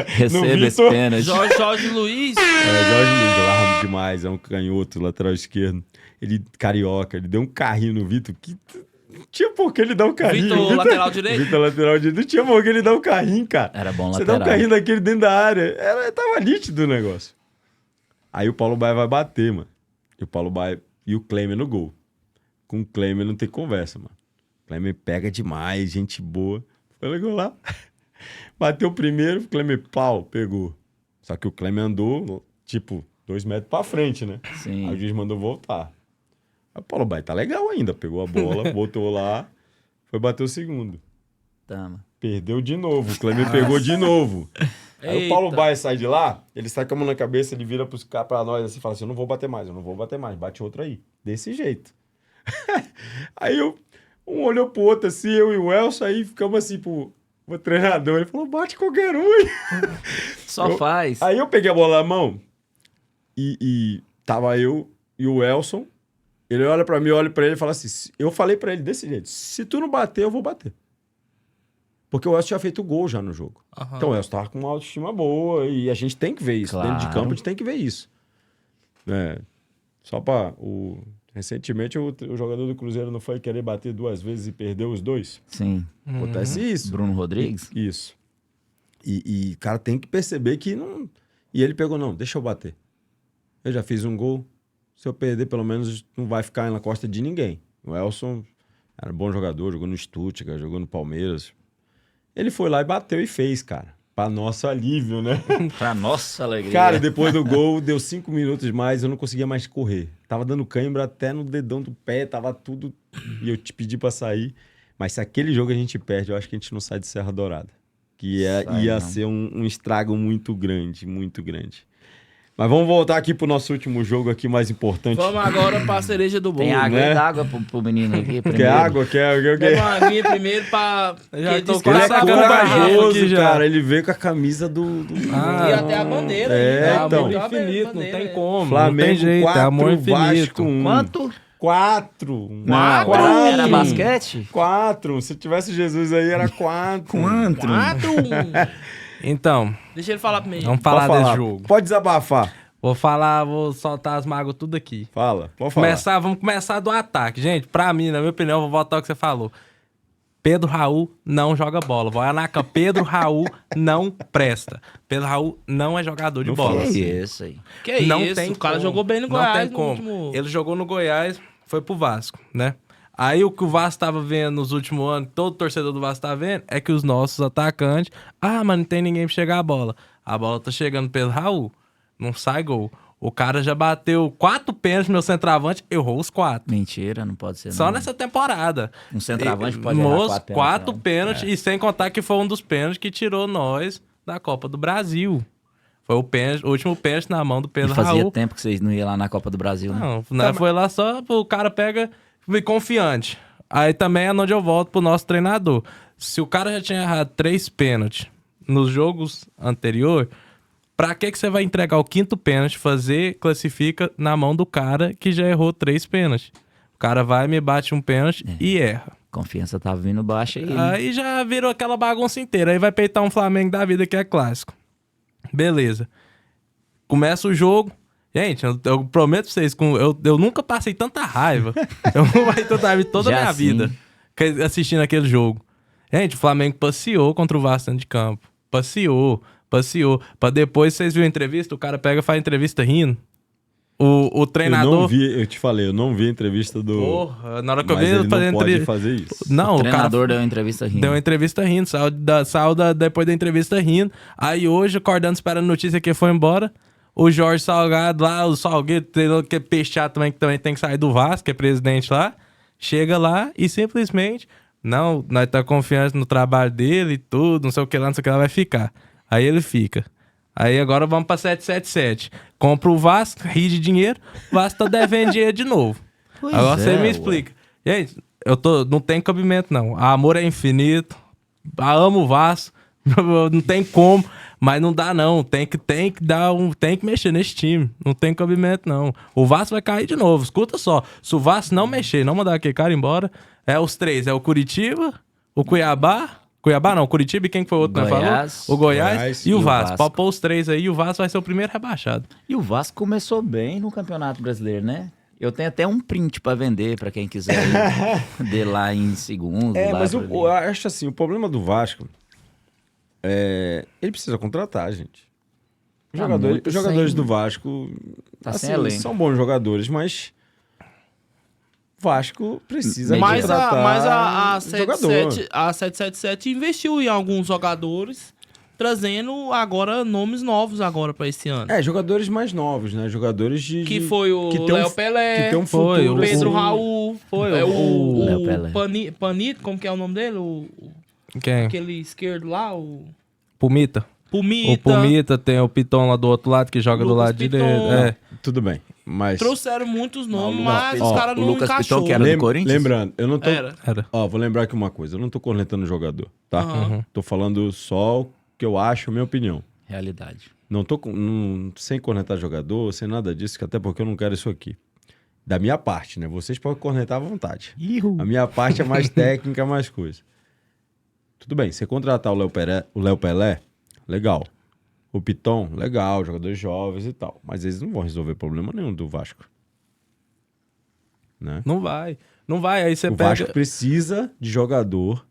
Receba esse Vitor. pênalti. Jorge Luiz. Jorge Luiz jogava demais, é um canhoto, lateral esquerdo. Ele, carioca, ele deu um carrinho no Vitor, que não tinha por que ele dar um carrinho. Vitor, lateral direito? Vitor, lateral direito, não tinha por que ele dar um carrinho, cara. Era bom Você lateral. dá um carrinho daquele dentro da área, tava nítido o negócio. Aí o Paulo Baia vai bater, mano. E o Paulo Baia e o Klemer no gol. Com o Klemer não tem conversa, mano. O Klemer pega demais, gente boa. Foi lá. Bateu o primeiro, o Klemer pegou. Só que o Klemer andou, tipo, 2 metros pra frente, né? Sim. Aí o juiz mandou voltar. Aí o Paulo Baia tá legal ainda. Pegou a bola, botou lá, foi bater o segundo. Tama. Perdeu de novo. O Klemer pegou de novo. Aí o Eita. Paulo Baia sai de lá, ele sai com a mão na cabeça, ele vira pra nós assim e fala assim, eu não vou bater mais. Bate outro aí. Desse jeito. Aí um olhou pro outro assim, eu e o Elson, aí ficamos assim pro treinador. Ele falou, bate qualquer um aí. Só faz. Aí eu peguei a bola na mão e tava eu e o Elson. Ele olha pra mim, eu olho pra ele e fala assim, eu falei pra ele desse jeito, se tu não bater, eu vou bater. Porque o Elson tinha feito gol já no jogo. Aham. Então o Elson tava com uma autoestima boa e a gente tem que ver isso. Claro. Dentro de campo a gente tem que ver isso. Só pra... Recentemente o jogador do Cruzeiro não foi querer bater 2 vezes e perdeu os 2. Sim. Acontece isso. Bruno Rodrigues? Isso. E o cara tem que perceber que não... E ele pegou, não, deixa eu bater. Eu já fiz um gol. Se eu perder, pelo menos não vai ficar na costa de ninguém. O Elson era um bom jogador, jogou no Stuttgart, jogou no Palmeiras. Ele foi lá e bateu e fez, cara. Pra nosso alívio, né? Pra nossa alegria. Cara, depois do gol, deu 5 minutos mais, eu não conseguia mais correr. Tava dando cãibra até no dedão do pé, tava tudo... E eu te pedi pra sair. Mas se aquele jogo a gente perde, eu acho que a gente não sai de Serra Dourada. Que ia ser um estrago muito grande, muito grande. Mas vamos voltar aqui pro nosso último jogo aqui, mais importante. Vamos agora pra cereja do bolo. Tem água né? e dá água pro menino aqui primeiro. Quer água? Quer? Pega uma aguinha primeiro pra... Já que tô diz que com Ele tá é essa sacando a garrafa corajoso, aqui já. cara. Ele veio com a camisa do... E até a bandeira. então. Amor Tá infinito, não bandeira, tem é. como. Flamengo não tem jeito, 4, é amor Vasco infinito. 1. Quanto? 4. Não, era basquete? 4. Se tivesse Jesus aí, era 4. Quanto? 4. Então, Deixa ele falar primeiro. vamos falar desse jogo. Pode desabafar. Vou soltar as mágoas tudo aqui. Fala, pode falar. Vamos começar do ataque. Gente, pra mim, na minha opinião, eu vou voltar ao que você falou. Pedro Raul não joga bola. Vou olhar na cama. Pedro Raul não presta. Pedro Raul não é jogador de Não bola. fala Que assim. isso aí. Que Não isso, tem o cara como. jogou bem no Não Goiás. tem no como. último- Ele jogou no Goiás, foi pro Vasco, né? Aí o que o Vasco tava vendo nos últimos anos, todo torcedor do Vasco tá vendo, é que os nossos atacantes... Ah, mas não tem ninguém pra chegar a bola. A bola tá chegando pelo Raul. Não sai gol. O cara já bateu 4 pênaltis, meu centroavante errou os 4. Mentira, não pode ser. Só não. nessa temporada. Um centroavante E- pode errar Moço, 4 4 pênaltis, pênaltis. E sem contar que foi um dos pênaltis que tirou nós da Copa do Brasil. Foi o último pênalti na mão do E Pedro fazia Raul. tempo que vocês não iam lá na Copa do Brasil, né? Não, foi lá só, o cara pega e confiante. Aí também é onde eu volto pro nosso treinador. Se o cara já tinha errado 3 pênaltis nos jogos anteriores, pra que você vai entregar o 5º pênalti, classifica na mão do cara que já errou 3 pênaltis? O cara vai, me bate um pênalti e erra. Confiança tava vindo baixa aí. Aí já virou aquela bagunça inteira. Aí vai peitar um Flamengo da vida que é clássico. Beleza. Começa o jogo. Gente, eu prometo pra vocês, eu nunca passei tanta raiva. Eu não passei tanta raiva toda a Já minha assim. vida assistindo aquele jogo. Gente, o Flamengo passeou contra o Vasco dentro de campo. Passeou. Pra depois, vocês viram a entrevista? O cara pega e faz entrevista rindo. O treinador... Eu não vi, eu te falei, eu não vi a entrevista do... Porra, na hora que eu Mas vi ele ele fazendo não pode entrevista... fazer isso. Não, O o cara treinador deu uma entrevista rindo. deu uma entrevista rindo, saiu depois da entrevista rindo. Aí hoje, acordando, esperando notícia que foi embora, o Jorge Salgado lá, o Salgueiro, que é peixado também, que também tem que sair do Vasco, que é presidente lá, chega lá e simplesmente, não, nós tá confiante no trabalho dele e tudo, não sei o que lá, não sei o que lá, vai ficar. Aí ele fica. Aí agora vamos pra 777. Compra o Vasco, ri de dinheiro, o Vasco tá devendo dinheiro de novo. Pois Agora você me ué. explica. Gente, não tem cabimento, não. Amor é infinito. Amo o Vasco. Não tem como. Mas não dá, não. Tem que mexer nesse time. Não tem cabimento, não. O Vasco vai cair de novo. Escuta só. Se o Vasco não mexer, não mandar aquele cara embora, é os 3. É o Curitiba, o Cuiabá. Cuiabá não, Curitiba e quem que foi o outro que nós Goiás. falou? O Goiás Goiás e o e o Vasco. Vasco. Pode pôr os 3 aí e o Vasco vai ser o primeiro rebaixado. E o Vasco começou bem no Campeonato Brasileiro, né? Eu tenho até um print pra vender pra quem quiser ver lá em segundo. lá Mas pra eu acho assim, o problema do Vasco ele precisa contratar, gente. Os Tá jogadores, muito os jogadores sem- do Vasco Tá sem assim, elenco. são bons jogadores, mas o Vasco precisa Mas contratar A jogador. 777 investiu em alguns jogadores, trazendo agora nomes novos agora pra esse ano. Jogadores mais novos, né? Jogadores Que foi o que tem Léo Pelé, que tem um foi futuro. o Pedro assim. Raul, Foi o Léo Pelé. Panito, como que é o nome dele? Quem? Aquele esquerdo lá, o Pumita. Pumita. O Pumita, tem o Piton lá do outro lado que joga do Lucas lado Piton. direito. É. Tudo bem, mas Trouxeram muitos nomes, Não, mas ó, os caras o não Lucas encaixou. Piton, que era do Corinthians? lembrando, eu não tô Era. vou lembrar aqui uma coisa, eu não tô cornetando o jogador, tá? Aham. Tô falando só o que eu acho, a minha opinião. Realidade. Não tô sem cornetar jogador, sem nada disso, que até porque eu não quero isso aqui. Da minha parte, né? Vocês podem cornetar à vontade. A minha parte é mais técnica, mais coisa. Tudo bem, você contratar o Léo Pelé, legal. O Piton, legal, jogadores jovens e tal. Mas eles não vão resolver problema nenhum do Vasco. Né? Não vai. Não vai. Aí você O pega. Vasco precisa de jogador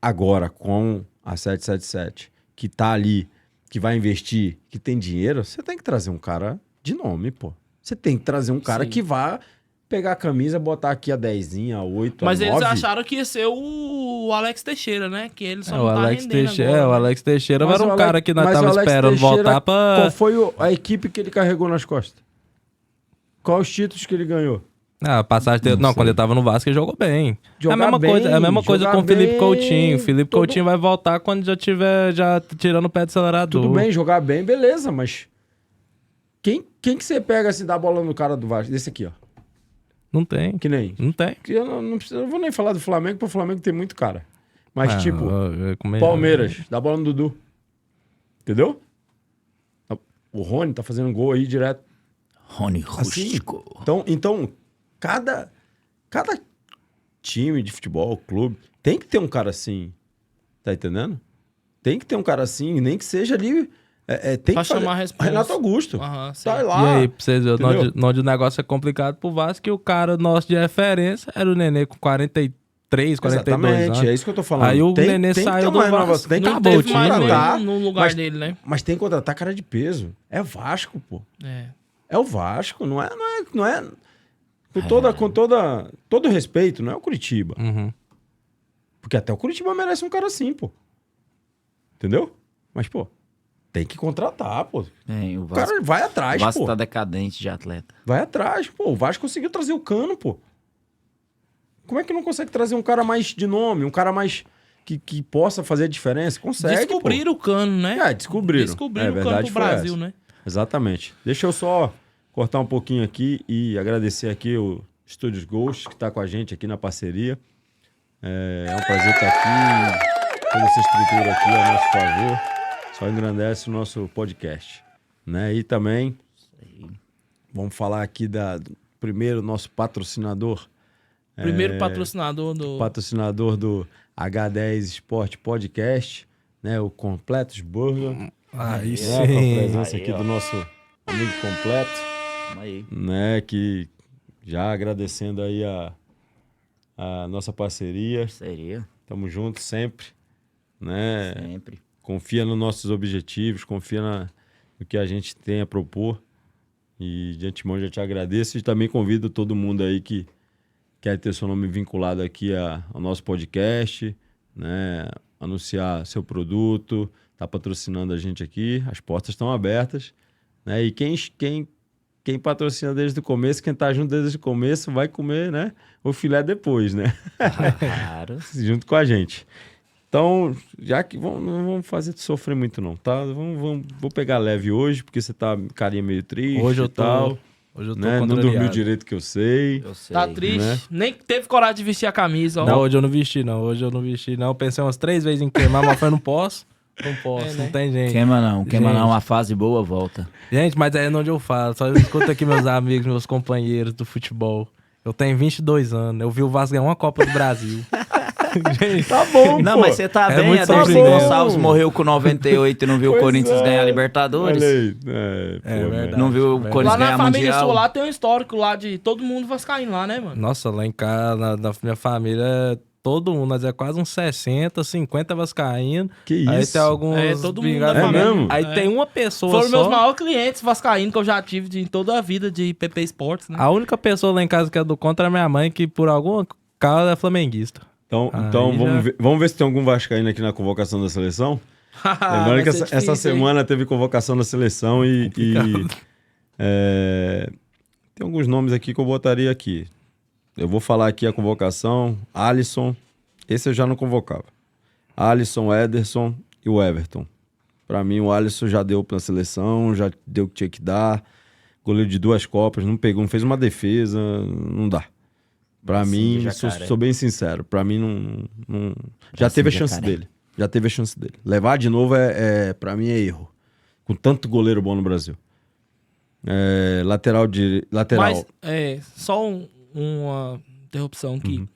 agora com a 777, que tá ali, que vai investir, que tem dinheiro. Você tem que trazer um cara de nome, pô. Você tem que trazer um cara Sim. que vá pegar a camisa, botar aqui a 10, a 8, Mas a 9. eles acharam que ia ser o Alex Teixeira, né? Que ele só É, não o tá Alex rendendo Teixeira, agora, o né? Alex Teixeira Mas era o um Alex- cara que nós mas o tava Alex esperando Teixeira, voltar pra. Qual foi a equipe que ele carregou nas costas? Qual os títulos que ele ganhou? Ah, a passagem dele. Não, quando ele tava no Vasco, ele jogou bem. Jogar é a mesma bem, coisa, é a mesma coisa jogar com o Felipe bem, Coutinho. O Felipe todo- Coutinho vai voltar quando já tiver tirando o pé do acelerador. Tudo bem, jogar bem, beleza, mas quem que você pega assim, dá a bola no cara do Vasco? Desse aqui, ó. Não tem. Que nem. Não tem. Que eu não vou nem falar do Flamengo, porque o Flamengo tem muito cara. Mas, Ah, tipo, como é- Palmeiras, dá a bola no Dudu. Entendeu? O Rony tá fazendo gol aí direto. Rony Assim, Rústico. Então cada time de futebol, clube, tem que ter um cara assim. Tá entendendo? Tem que ter um cara assim, nem que seja ali. Tem Pra que fazer. chamar a responsa. Renato Augusto. Aham, sim. Tá E lá. aí, pra vocês verem, entendeu? onde o negócio é complicado pro Vasco, que o cara nosso de referência era o Nenê com 43, 42 Exatamente, anos. é isso que eu tô falando. Aí o Nenê tem que saiu ter do uma Vasco. inovação, tem que Não acabou o teve time, mais contratar, ninguém no lugar mas- dele, né? Mas tem que contratar cara de peso. É Vasco, pô. É. É o Vasco, não é. Com todo respeito, não é o Curitiba. Uhum. Porque até o Curitiba merece um cara assim, pô. Entendeu? Mas, pô, tem que contratar, pô. É, o O Vasco, cara vai o atrás, Vasco pô. tá decadente de atleta. Vai atrás, pô. O Vasco conseguiu trazer o Cano, pô. Como é que não consegue trazer um cara mais de nome, um cara mais que possa fazer a diferença, consegue. Descobriram o Cano, né? Descobriram. Descobriram o Cano verdade pro foi Brasil, essa. né? Exatamente. Deixa eu só cortar um pouquinho aqui e agradecer aqui o Estúdios Ghost, que está com a gente aqui na parceria. É um prazer estar aqui. Toda essa estrutura aqui a nosso favor. Só engrandece o nosso podcast. Né? E também, vamos falar aqui primeiro nosso patrocinador. Primeiro patrocinador do... Patrocinador do H10 Sport Podcast, né? O Completos Burger. Aí Com a sim. presença aqui do nosso amigo Completo, Aí. né? Que já agradecendo aí a nossa parceria. Seria, Tamo junto sempre, né? sempre. Confia nos nossos objetivos, confia no que a gente tem a propor. E de antemão já te agradeço e também convido todo mundo aí que quer ter seu nome vinculado aqui ao nosso podcast, né? Anunciar seu produto, tá patrocinando a gente aqui, as portas estão abertas, né? E quem patrocina desde o começo, quem tá junto desde o começo, vai comer, né? O filé depois, né? Claro. Junto com a gente. Então, já que não vamos fazer sofrer muito não, tá? Vou pegar leve hoje, porque você tá carinha meio triste Hoje eu e tal. Hoje eu tô Né? Não contrariado. dormiu direito que eu sei. Eu sei. Tá triste. né? Nem teve coragem de vestir a camisa, ó. Não, hoje eu não vesti, não. Hoje eu não vesti, não. Pensei umas 3 vezes em queimar, mas eu não posso. Não posso, né? não tem gente. Queima não, Gente. a fase boa volta. Gente, mas é onde eu falo. Só escuta aqui meus amigos, meus companheiros do futebol. Eu tenho 22 anos. Eu vi o Vasco ganhar uma Copa do Brasil. Gente, Tá bom, Não, pô. mas você tá É bem, muito Adelson sofrimento. Gonçalves morreu com 98 e não viu o Pois Corinthians é. ganhar a Libertadores. Olha aí. verdade. Não viu o Verdade. Corinthians Lá na ganhar família Mundial. sua lá tem um histórico lá de todo mundo vascaíno lá, né, mano? nossa, lá em casa, na minha família, todo mundo, nós é quase uns 60, 50 vascaínos. Que Aí isso? tem alguns É, todo mundo vingados. da família. Aí É. tem uma pessoa Foram só. meus maiores clientes vascaínos que eu já tive em toda a vida de PP Sports, né? A única pessoa lá em casa que é do contra é minha mãe, que por alguma causa é flamenguista. Então Aí vamos ver se tem algum vascaíno aqui na convocação da seleção. Lembrando Vai que ser essa difícil, hein? semana teve convocação da seleção e tem alguns nomes aqui que eu botaria aqui. Eu vou falar aqui a convocação. Alisson, esse eu já não convocava. Alisson, Ederson e o Everton. Pra mim o Alisson já deu pra seleção, já deu o que tinha que dar. Goleiro de 2 Copas, não pegou, não fez uma defesa, não dá. Pra Bracinho mim, de jacaré. sou bem sincero, pra mim não. Já teve a de chance jacaré. dele. Já teve a chance dele. Levar de novo pra mim é erro. Com tanto goleiro bom no Brasil. Lateral. Mas, só uma interrupção aqui. Uhum.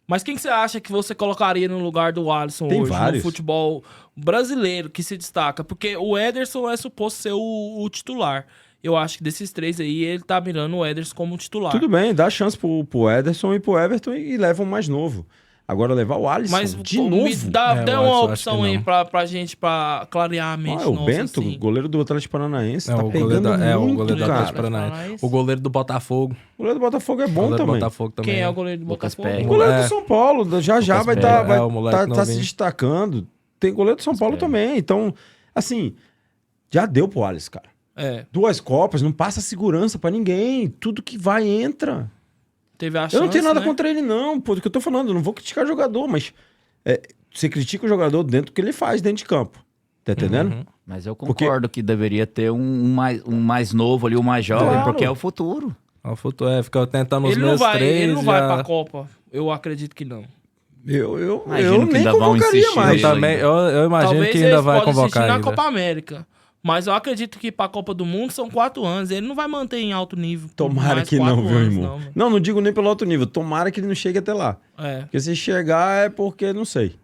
Mas quem que você acha que você colocaria no lugar do Alisson Tem hoje vários. no futebol brasileiro que se destaca? Porque o Ederson é suposto ser o titular. Eu acho que desses 3 aí, ele tá mirando o Ederson como titular. Tudo bem, dá chance pro Ederson e pro Everton e leva um mais novo. Agora levar o Alisson Mas de me novo. dá eu uma acho opção que aí não. pra gente, pra clarear a mente o nossa, Bento, assim. goleiro do Atlético Paranaense, tá o pegando goleiro da, muito, o goleiro do cara. Atlético Paranaense. Paranaense. O goleiro do Botafogo. O goleiro do Botafogo é O bom goleiro do também. Botafogo também. Quem é o goleiro do Lucas Botafogo? Pérez. O goleiro É. do São Paulo já Lucas vai Pérez, tá o moleque tá se novinho. destacando. Tem goleiro do São Paulo também. Então, assim, já deu pro Alisson, cara. 2 Copas, não passa segurança pra ninguém. Tudo que vai, entra. Teve a chance, Eu não tenho nada né? contra ele, não. Pô, do que eu tô falando, eu não vou criticar o jogador, mas você critica o jogador dentro do que ele faz dentro de campo. Tá entendendo? Uhum. Mas eu concordo que deveria ter um mais novo ali, um mais jovem, Claro. porque é o futuro. O futuro fica tentando os Ele não meus vai, 3. ele não vai pra Copa. Eu acredito que não. Eu Imagino que nem ainda vão convocaria insistir mais. Eu também, eu imagino Talvez que ainda eles vai podem assistir convocar na ainda. Copa América. Mas eu acredito que pra Copa do Mundo são 4 anos. Ele não vai manter em alto nível. por Tomara mais que 4 não, viu, anos, irmão? mano. Não digo nem pelo alto nível. Tomara que ele não chegue até lá. É. Porque se chegar é porque, não sei.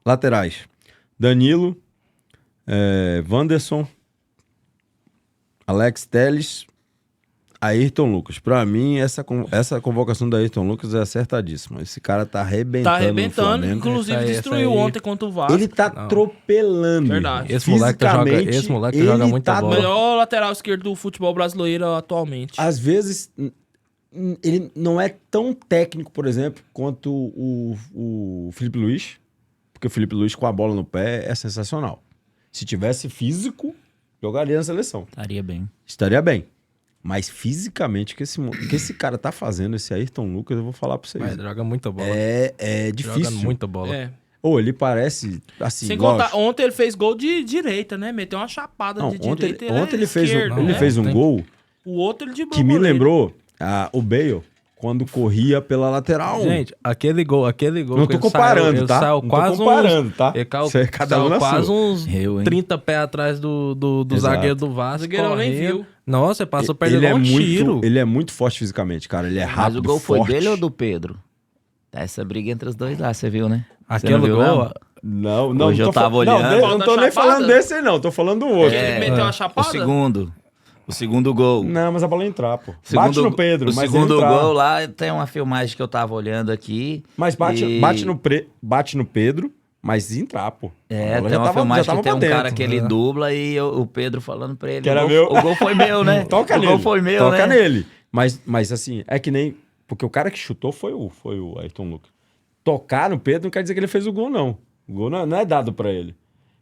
Laterais. Danilo, Wanderson, Alex Telles, Ayrton Lucas. Pra mim, essa convocação da Ayrton Lucas é acertadíssima. Esse cara tá arrebentando, Tá arrebentando. no Flamengo. Inclusive, Essa aí- destruiu essa aí- ontem contra o Vasco. Ele tá atropelando. Verdade. Esse moleque joga Fisicamente, joga ele muita tá bola. Melhor lateral esquerdo do futebol brasileiro atualmente. Às vezes, ele não é tão técnico, por exemplo, quanto o Felipe Luiz. Porque o Felipe Luiz com a bola no pé é sensacional. Se tivesse físico, jogaria na seleção. Estaria bem. Estaria bem. Mas fisicamente, o que esse cara tá fazendo, esse Ayrton Lucas, eu vou falar pra vocês. Mas joga muita bola. É difícil. Joga muita bola. É. Ou ele parece assim. Sem lógico. contar, ontem ele fez gol de direita, né? Meteu uma chapada Não, de ontem, direita. ontem ele fez, esquerdo, ele né? fez um gol O outro ele de que me lembrou o Bale quando corria pela lateral. Gente, aquele gol Não tô que ele comparando, saiu, tá? Ele saiu Não quase tô comparando, tá? Ele caiu, Isso é cada um saiu na quase sua. uns Eu, hein? 30 pés atrás do Exato. zagueiro do Vasco. O zagueirão nem correndo. viu. Nossa, passou perdendo um tiro. Ele é muito forte fisicamente, cara. Ele é rápido, Mas o gol foi forte. dele ou do Pedro? Tá essa briga entre os dois lá, você viu, né? Você Aquele não viu, gol, não? Não, Hoje não eu tô tava Não, olhando. não tô nem Chapada? falando desse aí, não. Tô falando do outro. Ele meteu uma chapada? O segundo gol. Não, mas a bola ia entrar, pô. Segundo- Bate no Pedro, o mas segundo ia entrar. gol lá, tem uma filmagem que eu tava olhando aqui. Mas bate no Pedro, mas ia entrar, pô. A É, bola tem já uma tava- filmagem já tava que tem um pra cara dentro. que ele dubla e o Pedro falando pra ele. Que era o meu. gol foi meu, né? Toca o nele. gol foi meu, Toca né? nele. Mas assim, é que nem... Porque o cara que chutou foi o Ayrton Lucas. Tocar no Pedro não quer dizer que ele fez o gol, não. O gol não é dado pra ele.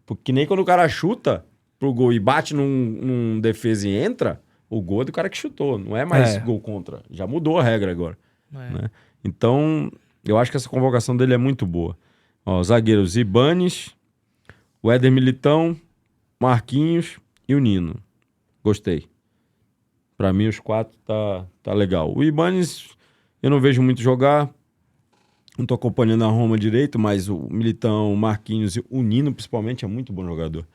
Porque nem quando o cara chuta pro gol e bate num defesa e entra, o gol é do cara que chutou. Não é mais gol contra. Já mudou a regra agora. Né? Então, eu acho que essa convocação dele é muito boa. Ó, zagueiros Ibanes, o Éder Militão, Marquinhos e o Nino. Gostei. Pra mim, os 4 tá legal. O Ibanes, eu não vejo muito jogar. Não tô acompanhando a Roma direito, mas o Militão, o Marquinhos e o Nino, principalmente, é muito bom jogador.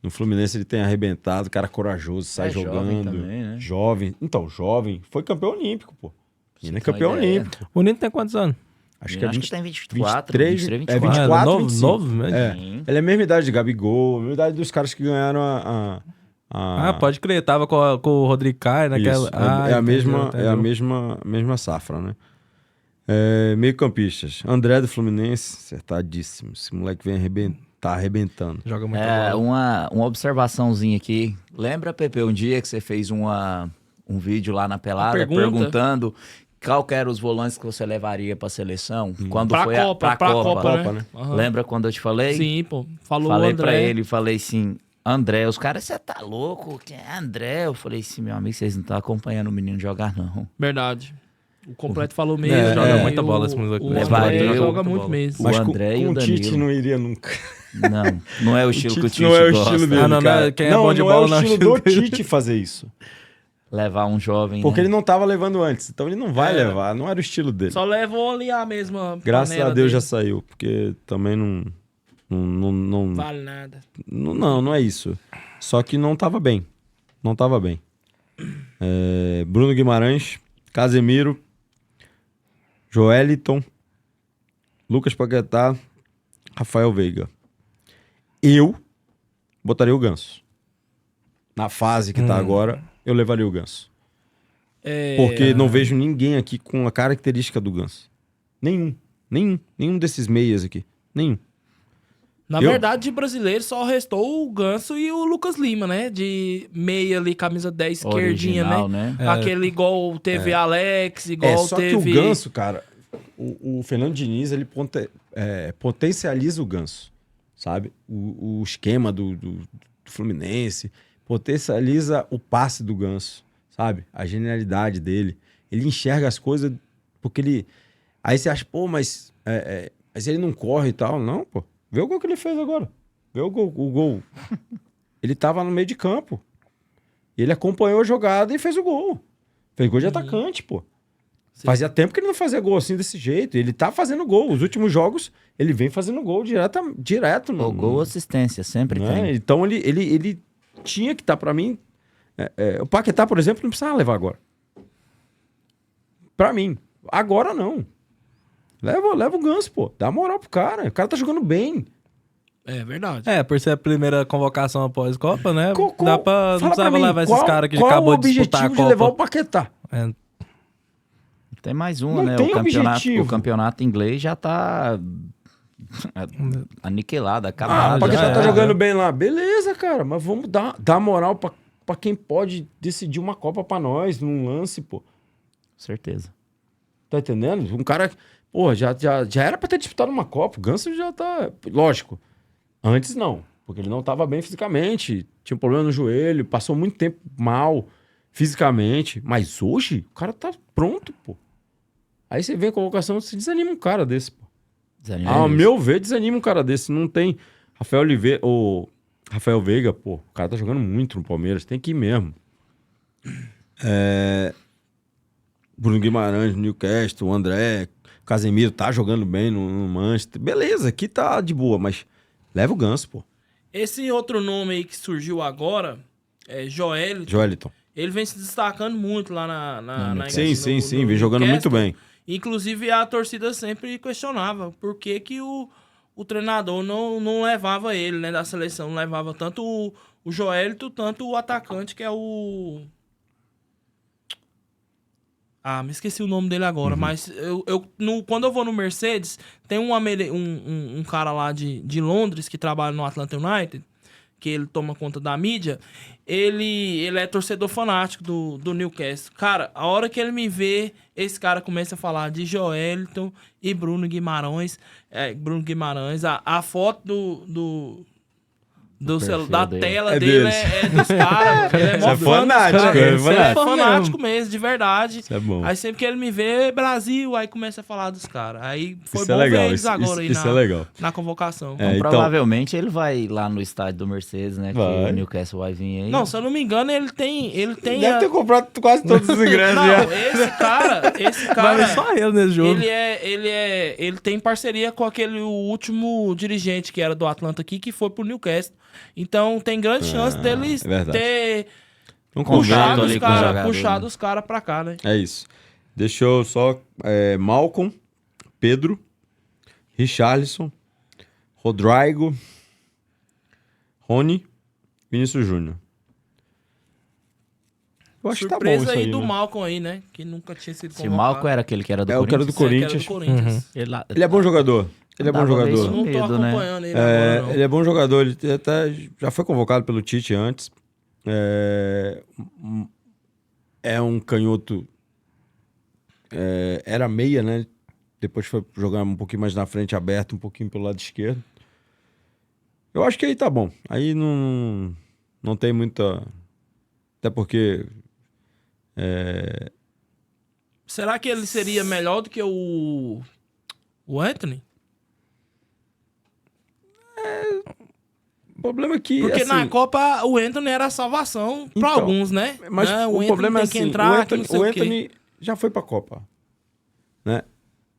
No Fluminense ele tem arrebentado, cara corajoso, sai jovem jogando. também, né? Jovem. Então, jovem. Foi campeão olímpico, pô. Nino é Tem uma campeão ideia. olímpico. O Nino tem quantos anos? Acho Nino que é acho 20, que tem 24, 23, 23, é 24. 24, novo, 25. novo mesmo? É. Sim. Ele é a mesma idade de Gabigol, a mesma idade dos caras que ganharam a Pode crer. Tava com o Rodrigo Caio naquela... Isso, é a entendeu. mesma safra, né? Meio-campistas. André do Fluminense, acertadíssimo. Esse moleque vem tá arrebentando. Joga muito É, bola. uma observaçãozinha aqui. Lembra, Pepe, um dia que você fez um vídeo lá na Pelada pergunta? perguntando qual que eram os volantes que você levaria pra seleção? Quando Pra foi Copa, pra Copa, né? né? Aham. Lembra quando eu te falei? Sim, pô. Falou Falei o André. pra ele, falei assim, André, os caras, você tá louco? Quem é André? Eu falei assim, meu amigo, vocês não estão acompanhando o menino jogar, não. Verdade. O completo falou mesmo. joga e muita o- bola esse moleque. O Levaria André eu. joga Muita muito bola. mesmo. O Mas André e o com o Tite Danilo. não iria nunca. Não é o estilo que o Tite não é o gosta. estilo dele, Ah, não, cara. quem é bom de não bola é o não é o estilo do estilo dele. Tite fazer isso. Levar um jovem, Porque né? ele não tava levando antes. Então ele não vai É. levar. Não era o estilo dele. Só levou ali a mesma Graças panela a Deus dele. já saiu. Porque também não Vale nada. não é isso. Só que não tava bem. Não tava bem. Bruno Guimarães, Casemiro, Joeliton, Lucas Paquetá, Rafael Veiga. Eu botaria o Ganso. Na fase que tá agora, eu levaria o Ganso. Porque não vejo ninguém aqui com a característica do Ganso. Nenhum desses meias aqui. Nenhum. Na Eu- verdade, de brasileiro só restou o Ganso e o Lucas Lima, né? De meia ali, camisa 10 esquerdinha, Original, né? né? Aquele igual teve Alex, igual Só teve... que o Ganso, cara, o Fernando Diniz, ele potencializa o Ganso, sabe? O esquema do Fluminense, potencializa o passe do Ganso, sabe? A genialidade dele. Ele enxerga as coisas porque ele... Aí você acha, pô, mas ele não corre e tal. Não, pô. Vê o gol que ele fez agora. Vê o gol. Ele tava no meio de campo. Ele acompanhou a jogada e fez o gol. Fez gol de atacante, pô. Sim. Fazia tempo que ele não fazia gol assim desse jeito. Ele tá fazendo gol. Os últimos jogos, ele vem fazendo gol direto. O gol ou assistência, sempre né? tem. Então ele tinha que estar, pra mim... o Paquetá, por exemplo, não precisava levar agora. Pra mim. Agora não. Leva o Ganso, pô. Dá moral pro cara. O cara tá jogando bem. É verdade. Por ser a primeira convocação após Copa, né? Qual- Não fala pra precisava mim, levar esses caras que qual acabou o de disputar a objetivo de levar o Copa. Paquetá? É, Tem mais uma, Não né? tem objetivo. O campeonato inglês já tá aniquilado, Ah, acabado. o Paquetá já tá é, jogando né? bem lá. Beleza, cara. Mas vamos dar moral pra quem pode decidir uma Copa pra nós, num lance, pô. Certeza. Tá entendendo? Um cara... Pô, já era pra ter disputado uma Copa. O Ganso já tá... Lógico. Antes não. Porque ele não tava bem fisicamente. Tinha um problema no joelho. Passou muito tempo mal. fisicamente. Mas hoje, o cara tá pronto, pô. Aí você vê a convocação, você desanima um cara desse, pô. Ao meu ver, desanima um cara desse. Não tem Rafael Veiga, pô, o cara tá jogando muito no Palmeiras, tem que ir mesmo. Bruno Guimarães no Newcastle, o André, Casemiro tá jogando bem no Manchester. Beleza, aqui tá de boa, mas leva o Ganso, pô. Esse outro nome aí que surgiu agora é Joeliton. Ele vem se destacando muito lá na Sim, vem jogando muito bem. Inclusive, a torcida sempre questionava por que o treinador não levava ele, né, da seleção. Não levava tanto o Joelito, tanto o atacante, que é o... me esqueci o nome dele agora, mas quando eu vou no Mercedes, tem um cara lá de Londres que trabalha no Atlanta United, que ele toma conta da mídia. Ele é torcedor fanático do Newcastle. Cara, a hora que ele me vê, esse cara começa a falar de Joeliton e Bruno Guimarães. A foto da tela dele é dos caras. Ele é mó fanático mesmo, de verdade. Isso é bom. Aí sempre que ele me vê, Brasil, aí começa a falar dos caras. Aí foi isso bom legal, ver eles agora isso é legal. Na convocação. Então, provavelmente ele vai lá no estádio do Mercedes, né? Que o Newcastle vai vir aí. Não, se eu não me engano, ele tem Deve ter comprado quase todos os ingressos. Não, esse cara Mas é só ele nesse jogo. ele tem parceria com o último dirigente que era do Atlanta aqui, que foi pro Newcastle. Então tem grande chance deles ter puxado os caras pra cá, né? É isso. Deixa eu só... Malcolm, Pedro, Richarlison, Rodrigo, Rony, Vinícius Júnior. Eu acho surpresa que tá bom isso aí do né? Malcolm aí, né? Que nunca tinha sido convocado. Se Malcolm era aquele que era do o que era do Corinthians. Ele é bom jogador. Ele é bom jogador. Eu não tô acompanhando ele agora, não. Ele é bom jogador. Ele até já foi convocado pelo Tite antes. É um canhoto. Era meia, né? Depois foi jogar um pouquinho mais na frente, aberto, um pouquinho pelo lado esquerdo. Eu acho que aí tá bom. Aí não tem muita... Até porque... Será que ele seria melhor do que o Anthony? O problema é que... Porque assim, na Copa o Anthony era a salvação pra então, alguns, né? Mas né? o problema é tem assim, que entrar, o Anthony já foi pra Copa. Né?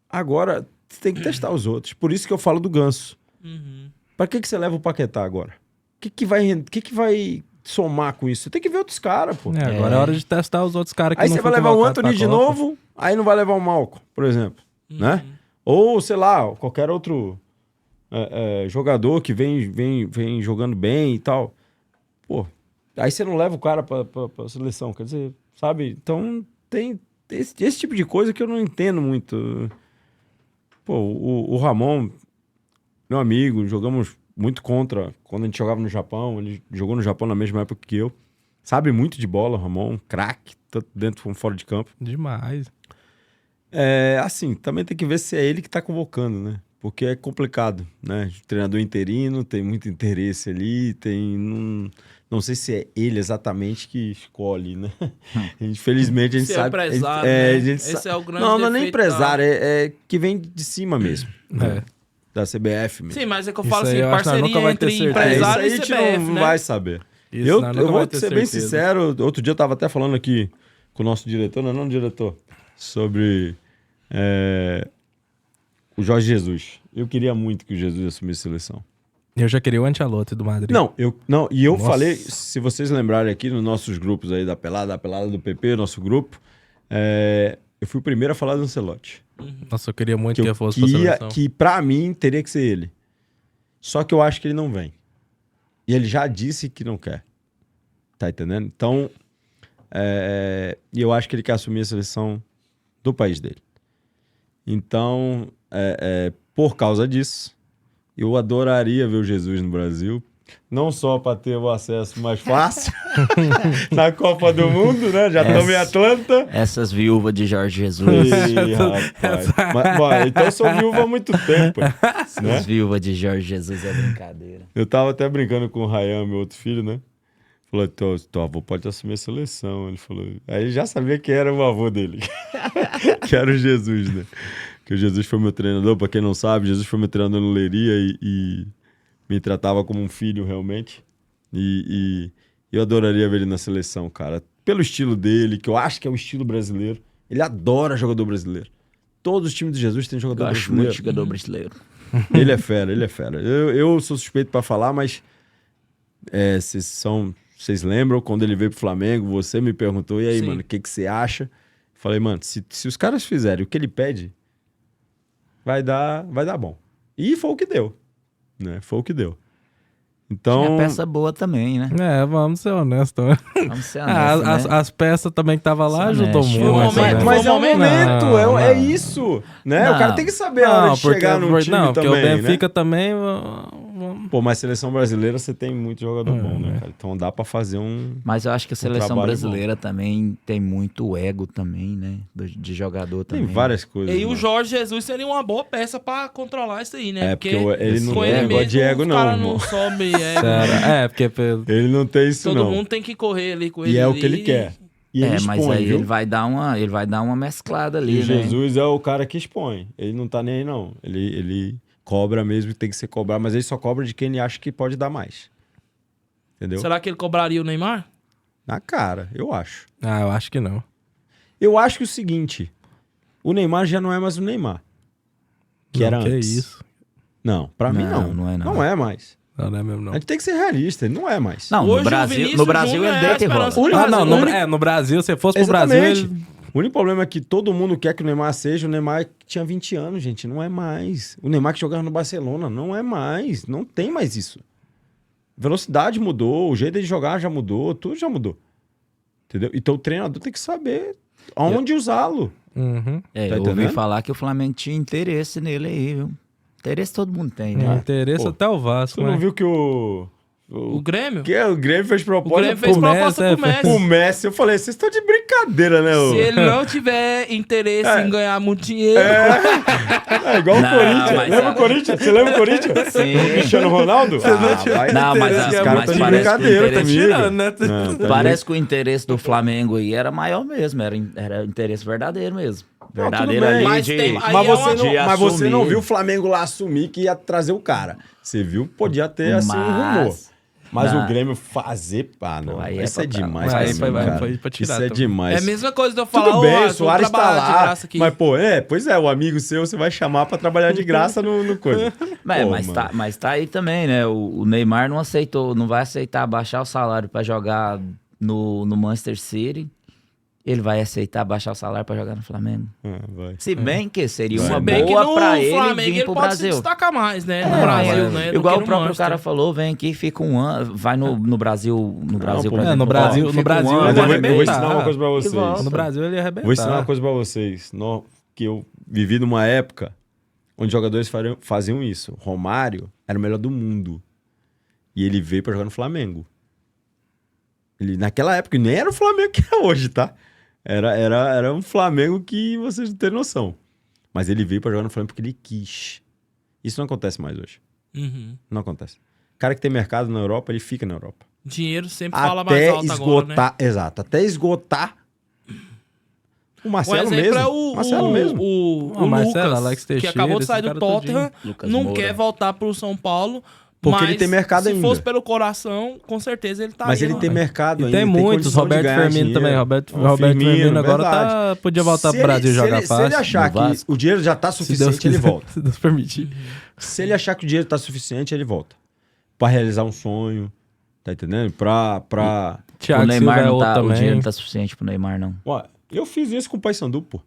Agora, você tem que testar os outros. Por isso que eu falo do Ganso. Pra que você leva o Paquetá agora? O que vai somar com isso? Você tem que ver outros caras, pô. Agora é hora de testar os outros caras que aí não você vai levar o Anthony de novo, aí não vai levar o Malcolm, por exemplo. Né? Ou, sei lá, qualquer outro jogador que vem jogando bem e tal. Pô, aí você não leva o cara pra seleção, quer dizer, sabe? Então, tem esse tipo de coisa que eu não entendo muito. Pô, o Ramon, meu amigo, jogamos muito contra quando a gente jogava no Japão. Ele jogou no Japão na mesma época que eu. Sabe muito de bola, Ramon, craque, tanto dentro como fora de campo. Demais. Assim, também tem que ver se é ele que tá convocando, né? Porque é complicado, né? Treinador interino, tem muito interesse ali, não sei se é ele exatamente que escolhe, né? Infelizmente, a gente sabe... Empresário, né? Esse é o grande defeito. Não é nem empresário, é que vem de cima mesmo. Da CBF mesmo. Sim, mas é que eu falo assim, eu acho que parceria nunca vai ter entre certeza. empresário Isso e aí a CBF, gente não né? vai saber. Isso, Eu nunca vou vai ter ser bem certeza. sincero, outro dia eu tava até falando aqui com o nosso diretor, não diretor, sobre o Jorge Jesus. Eu queria muito que o Jesus assumisse a seleção. Eu já queria o Ancelotti do Madrid. Eu Nossa. falei, se vocês lembrarem aqui nos nossos grupos aí da Pelada do PP, nosso grupo, eu fui o primeiro a falar do Ancelotti. Nossa, eu queria muito que ele fosse pra seleção. Que pra mim teria que ser ele. Só que eu acho que ele não vem. E ele já disse que não quer. Tá entendendo? Então, eu acho que ele quer assumir a seleção do país dele. Então, por causa disso, eu adoraria ver o Jesus no Brasil. Não só para ter o acesso mais fácil na Copa do Mundo, né? Já estamos em Atlanta. Essas viúvas de Jorge Jesus. Ih, rapaz. Bom, então eu sou viúva há muito tempo. Né? Essas viúvas de Jorge Jesus é brincadeira. Eu tava até brincando com o Ryan, meu outro filho, né? Falou, teu avô pode assumir a seleção. Ele falou. Aí ele já sabia que era o avô dele. Que era o Jesus, né? Que o Jesus foi meu treinador, pra quem não sabe, Jesus foi meu treinador no Leiria e me tratava como um filho, realmente. E eu adoraria ver ele na seleção, cara. Pelo estilo dele, que eu acho que é o estilo brasileiro. Ele adora jogador brasileiro. Todos os times de Jesus têm jogador Eu acho brasileiro. muito jogador brasileiro. Ele é fera, ele é fera. Eu sou suspeito pra falar, mas vocês lembram quando ele veio pro Flamengo? Você me perguntou, e aí, Sim. mano, o que você acha? Falei, mano, se os caras fizerem o que ele pede, vai dar bom. E foi o que deu, né? Foi o que deu. Então, Tinha peça boa também, né? Vamos ser honestos. Vamos ser honestos, né? As peças também que tava lá Sim, ajudou né? muito. Foi um né? momento, mas é um momento, Não, é não. isso, né? Não. O cara tem que saber a hora de chegar num time não, porque também, o Benfica né? também... Pô, mas seleção brasileira você tem muito jogador bom, né, cara? Então dá pra fazer um... Mas eu acho que a seleção trabalho brasileira também tem muito ego também, né? De jogador Tem também. várias coisas. E o mano. Jorge Jesus seria uma boa peça pra controlar isso aí, né? É, porque ele não com tem ele negócio de mesmo, ego, os não, cara irmão. não sobe ego. Porque... Ele não tem isso, Todo não. mundo tem que correr ali com ele. E é o ali. que ele quer. E ele mas expõe, aí viu? ele vai dar uma mesclada E ali, o né? Jesus é o cara que expõe. Ele não tá nem aí, não. Ele cobra mesmo, tem que ser cobrado, mas ele só cobra de quem ele acha que pode dar mais. Entendeu? Será que ele cobraria o Neymar? Na cara, eu acho. eu acho que não. Eu acho que é o seguinte, o Neymar já não é mais o Neymar. Que era que antes. isso. Não, pra mim Não, não. não é não. Não é mais. Não é mesmo, não. A gente tem que ser realista, ele não é mais. Não, Hoje o no Brasil, Vinícius no Brasil Júnior ele é a deita e rola. esperança. No Brasil, se fosse pro Brasil, Exatamente. ele... O único problema é que todo mundo quer que o Neymar seja o Neymar que tinha 20 anos, gente. Não é mais. O Neymar que jogava no Barcelona, não é mais. Não tem mais isso. Velocidade mudou, o jeito de jogar já mudou, tudo já mudou. Entendeu? Então o treinador tem que saber aonde usá-lo. Uhum. Tá Eu ouvi entendendo? falar que o Flamengo tinha interesse nele aí, viu? Interesse todo mundo tem, Me né? interessa Pô, até o Vasco, Tu não né? viu que o Grêmio? o Grêmio fez O proposta Grêmio fez pro proposta Messi, pro Messi. pro Messi? Eu falei, vocês estão de brincadeira, né? Se ele não tiver interesse em ganhar muito dinheiro, É igual o Não, Corinthians. mas- Lembra o Corinthians? Você lembra o Corinthians? Sim. O Cristiano Ronaldo? Não, mas Os mas caras estão de parece que o brincadeira interesse- comigo. tirando, né? Não, tá Parece que o interesse do Flamengo aí era maior mesmo, era interesse verdadeiro mesmo. Não, Verdadeiro tudo bem. ali Mas de... tem- aí Mas é você, uma- não, de mas você não assumir. viu o Flamengo lá assumir que ia trazer o cara. Você viu? Podia ter assim um rumor. Mas Não. o Grêmio fazer... Ah, não. Pô, aí é Isso é pra- demais. aí pra mim, cara. foi pra tirar Isso é também. demais. é a mesma coisa de eu falar, Tudo bem, o vou Soares tá trabalhar de lá. graça aqui. Mas, pô, pois é, o amigo seu você vai chamar pra trabalhar de graça no coisa. Pô, Mas tá aí também, né? O Neymar não vai aceitar baixar o salário pra jogar no Manchester City. Ele vai aceitar baixar o salário pra jogar no Flamengo. Vai. Se bem que seria Vai. uma Se bem que boa no pra ele Flamengo vir ele pro pode se Brasil. destacar mais, né? No Brasil, né? do Igual que o no próprio Manchester. cara falou, vem aqui, fica um ano, vai no Brasil, pô, por exemplo, no Brasil- fica no Brasil ano, Mas vai eu vou arrebentar. ensinar uma coisa pra vocês. volta. No Brasil ele ia arrebentar. Vou ensinar uma coisa pra vocês. Que eu vivi numa época onde jogadores faziam isso. Romário era o melhor do mundo. E ele veio pra jogar no Flamengo. Ele, naquela época, nem era o Flamengo que é hoje, tá? Era um Flamengo que vocês não têm noção. Mas ele veio pra jogar no Flamengo porque ele quis. Isso não acontece mais hoje. Uhum. Não acontece. O cara que tem mercado na Europa, ele fica na Europa. Dinheiro sempre fala mais Até alto esgotar, agora, né? exato, até esgotar. O Um Marcelo exemplo mesmo. é o Marcelo mesmo. o Marcelo, Lucas, Alex que Teixeira, acabou de esse sair do cara Tottenham, Lucas não Moura. quer voltar pro São Paulo. Porque mas ele tem mercado se ainda. fosse pelo coração, com certeza ele tá Mas aí, ele ó. tem mercado E ainda. tem muitos, condição de Roberto ganhar Firmino dinheiro. também. Roberto Ó, Firmino agora verdade. podia voltar Se pro Brasil ele- jogar se fácil. ele achar No que Vasco. o dinheiro já tá Se Deus suficiente, ele quiser, volta. se Deus permitir. Se ele achar que o dinheiro tá suficiente, ele volta. Pra realizar um sonho. Tá entendendo? Pra... Thiago O Neymar Silva é não outro tá, o também. dinheiro não tá suficiente pro Neymar, não. Ó, eu fiz isso com o Paysandu, pô.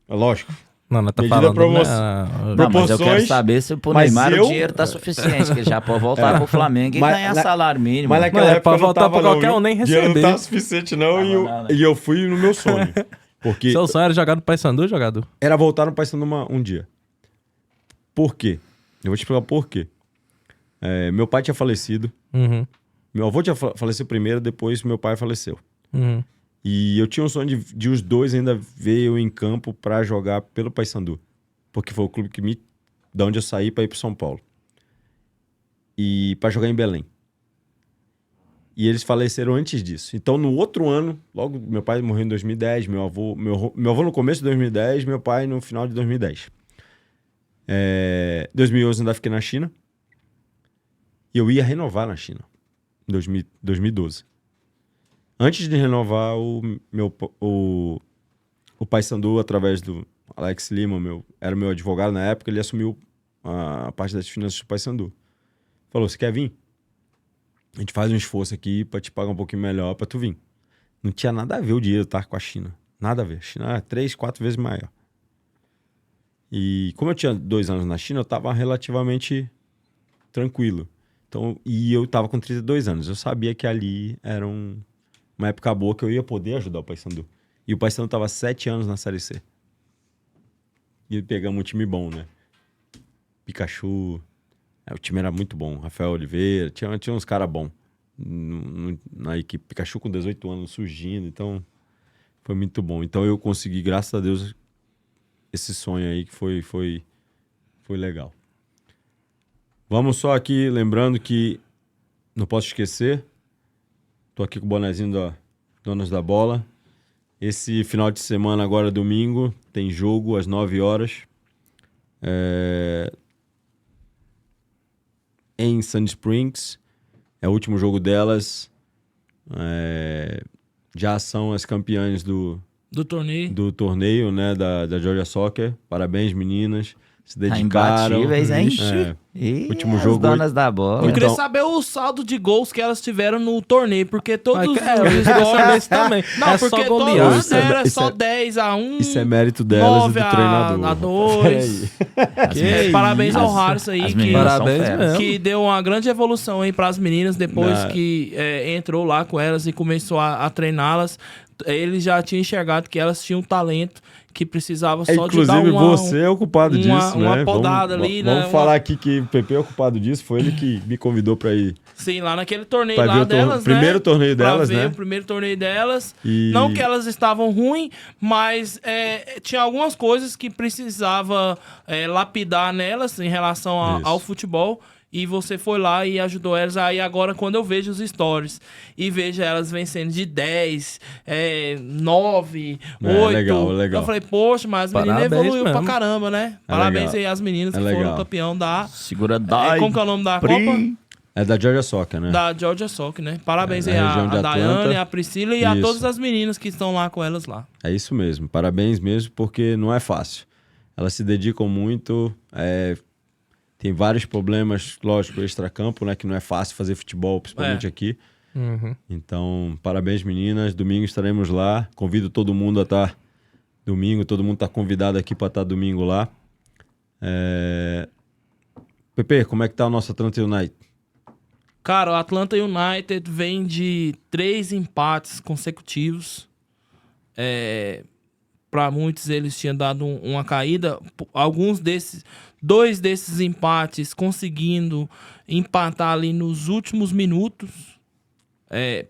É lógico. Não, tá Medida falando... promoção. Não, Não, mas eu quero Proporções, saber se pro mas Neymar eu- o dinheiro tá suficiente, que ele já pode voltar pro Flamengo e Mas ganhar na- salário mínimo. Mas naquela Não, é época pra eu não voltar tava, pra não, qualquer viu? um, nem O dinheiro não receber. tava suficiente, não. Não, E eu fui no meu sonho. Porque Seu sonho era jogar no Paysandu, jogador? era voltar no Paysandu um dia. Por quê? Eu vou te explicar por quê. Meu pai tinha falecido. Uhum. Meu avô tinha falecido primeiro, depois meu pai faleceu. Uhum. E eu tinha um sonho de os dois ainda ver eu em campo pra jogar pelo Paysandu. Porque foi o clube da onde eu saí pra ir pro São Paulo. E pra jogar em Belém. E eles faleceram antes disso. Então, no outro ano, logo, meu pai morreu em 2010, meu avô no começo de 2010, meu pai no final de 2010. 2011 ainda fiquei na China. E eu ia renovar na China, em 2012. Antes de renovar, o Paysandu, através do Alex Lima, era meu advogado na época, ele assumiu a parte das finanças do Paysandu. Falou, você quer vir? A gente faz um esforço aqui pra te pagar um pouquinho melhor pra tu vir. Não tinha nada a ver o dinheiro estar com a China. Nada a ver. A China era 3, 4 vezes maior. E como eu tinha 2 anos na China, eu tava relativamente tranquilo. Então, e eu tava com 32 anos. Eu sabia que ali era uma época boa que eu ia poder ajudar o Paysandu. E o Paysandu tava 7 anos na Série C. E pegamos um time bom, né? Pikachu... o time era muito bom. Rafael Oliveira, tinha uns caras bons na equipe. Pikachu com 18 anos surgindo, então foi muito bom. Então eu consegui, graças a Deus, esse sonho aí que foi legal. Vamos só aqui, lembrando que não posso esquecer, tô aqui com o bonezinho da Donos da Bola. Esse final de semana, agora domingo, tem jogo às 9 horas. Em Sandy Springs, é o último jogo delas. Já são as campeãs do torneio, né, da Georgia Soccer. Parabéns, meninas. Se dedicaram. Imbatíveis, hein? Último as jogo. Donas da Bola. Eu queria Então- saber o saldo de gols que elas tiveram no torneio, porque todos os Isso também. Não, É só porque golear. todos era Isso só é- 10-1. Isso é mérito delas e do 9 treinador. a 2. Parabéns ao Harris aí, As que, meninas são Parabéns feras. mesmo. que deu uma grande evolução aí pras meninas depois Não. que entrou lá com elas e começou a treiná-las. Ele já tinha enxergado que elas tinham talento, que precisava só de dar Inclusive, uma... você é o culpado disso, né? uma podada ali, né? Vamos falar aqui que o PP é o culpado disso. Foi ele que me convidou pra ir. Sim, lá naquele torneio Pra ver lá o delas, né? primeiro torneio delas, pra ver né? o primeiro torneio delas. E- Não que elas estavam ruins, mas tinha algumas coisas que precisava lapidar nelas em relação Isso. ao futebol. E você foi lá e ajudou elas. Aí agora, quando eu vejo os stories e vejo elas vencendo de 10, 9, 8... legal. Eu falei, poxa, mas as meninas Parabéns evoluiu pra mesmo. caramba, né? É Parabéns legal. aí às meninas que É foram legal. campeão da... Segura Dai. como que é o nome da Pri. Copa? É da Georgia Soccer, né? Da Georgia Soccer, né? Parabéns É, aí da região de a Atlanta. Daiane, a Priscila e a Isso. todas as meninas que estão lá com elas lá. É isso mesmo. Parabéns mesmo, porque não é fácil. Elas se dedicam muito. Tem vários problemas, lógico, extracampo, né? Que não é fácil fazer futebol, principalmente aqui. Uhum. Então, parabéns, meninas. Domingo estaremos lá. Convido todo mundo a estar domingo. Todo mundo está convidado aqui para estar domingo lá. Pepe, como é que tá o nosso Atlanta United? Cara, o Atlanta United vem de 3 empates consecutivos. Para muitos eles tinham dado uma caída. Dois desses empates conseguindo empatar ali nos últimos minutos.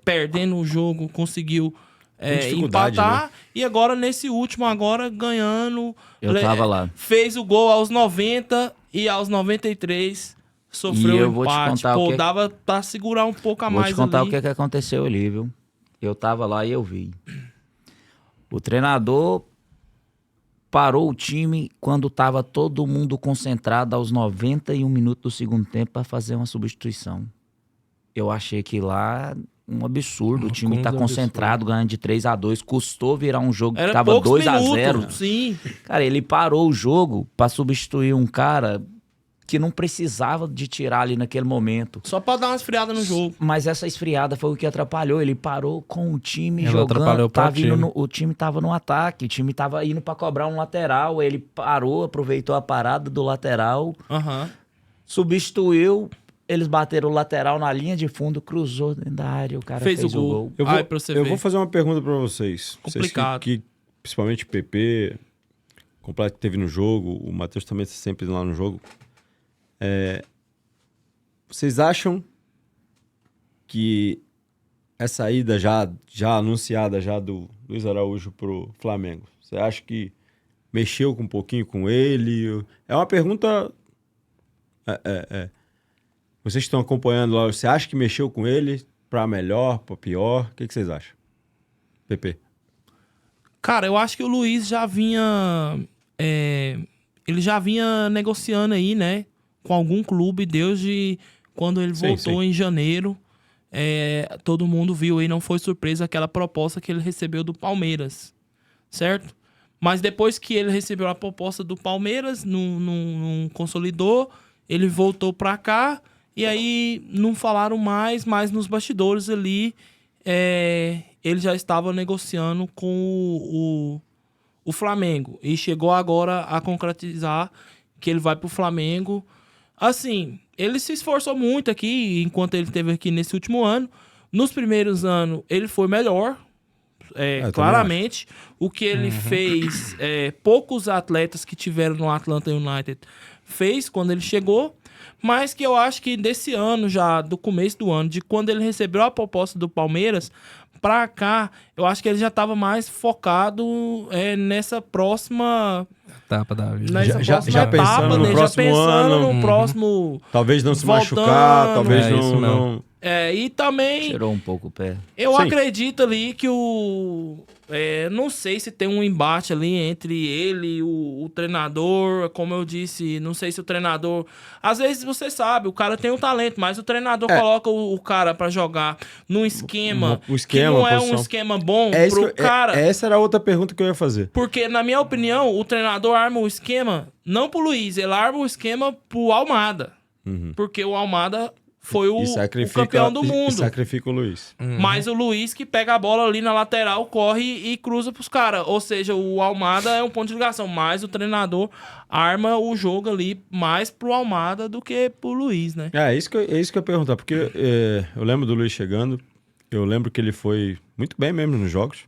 Perdendo o jogo, conseguiu dificuldade, empatar. né? E agora, nesse último, agora ganhando. Eu tava lá. Fez o gol aos 90 e aos 93 sofreu E eu um vou te empate. contar Pô, o que- dava pra segurar um pouco a Vou mais te contar ali. o que aconteceu ali, viu? Eu tava lá e eu vi. O treinador parou o time quando tava todo mundo concentrado aos 91 minutos do segundo tempo para fazer uma substituição. Eu achei que lá um absurdo. O time tá coisa concentrado, ganhando de 3-2. Custou virar um jogo que Era tava poucos 2-0. minutos, sim. Cara, ele parou o jogo para substituir um cara que não precisava de tirar ali naquele momento. Só pra dar uma esfriada no jogo. Mas essa esfriada foi o que atrapalhou. Ele parou com o time Ela jogando. atrapalhou o próprio time. O time tava no ataque. O time tava indo pra cobrar um lateral. Ele parou, aproveitou a parada do lateral, Aham. substituiu. Eles bateram o lateral na linha de fundo, cruzou dentro da área. O cara Fez fez, o o gol. gol. Eu Ai, pra você ver. vou fazer uma pergunta para vocês. Complicado. Vocês que principalmente o PP, completo que teve no jogo, o Matheus também está sempre lá no jogo. Vocês acham que essa ida já anunciada já do Luiz Araújo pro Flamengo, você acha que mexeu um pouquinho com ele? É uma pergunta... Vocês estão acompanhando lá, você acha que mexeu com ele? pra melhor, pra pior? O que vocês acham? PP. Cara, eu acho que o Luiz já vinha... ele já vinha negociando aí, né? Com algum clube, desde quando ele voltou em janeiro. Todo mundo viu aí, não foi surpresa aquela proposta que ele recebeu do Palmeiras, certo? Mas depois que ele recebeu a proposta do Palmeiras, não consolidou, ele voltou pra cá e aí não falaram mais, mas nos bastidores ali ele já estava negociando com o Flamengo e chegou agora a concretizar que ele vai pro Flamengo. Assim, ele se esforçou muito aqui enquanto ele esteve aqui nesse último ano. Nos primeiros anos, ele foi melhor, claramente. O que ele fez, poucos atletas que tiveram no Atlanta United fez quando ele chegou. Mas que eu acho que desse ano, já do começo do ano, de quando ele recebeu a proposta do Palmeiras pra cá, eu acho que ele já estava mais focado nessa próxima etapa da vida. Já pensando no próximo ano, no próximo... Talvez não se machucar, talvez não... E também... Tirou um pouco o pé. Eu acredito ali que não sei se tem um embate ali entre ele e o treinador. Como eu disse, não sei se o treinador... Às vezes você sabe, o cara tem um talento, mas o treinador coloca o cara pra jogar num esquema, que não é um esquema bom pro cara. Essa era a outra pergunta que eu ia fazer. Porque, na minha opinião, o treinador arma o esquema não pro Luiz, ele arma o esquema pro Almada. Porque o Almada... foi o campeão do mundo. E sacrifica o Luiz. Mas o Luiz que pega a bola ali na lateral, corre e cruza pros caras. Ou seja, o Almada é um ponto de ligação. Mas o treinador arma o jogo ali mais pro Almada do que pro Luiz, né? É isso que eu ia perguntar. Porque eu lembro do Luiz chegando. Eu lembro que ele foi muito bem mesmo nos jogos.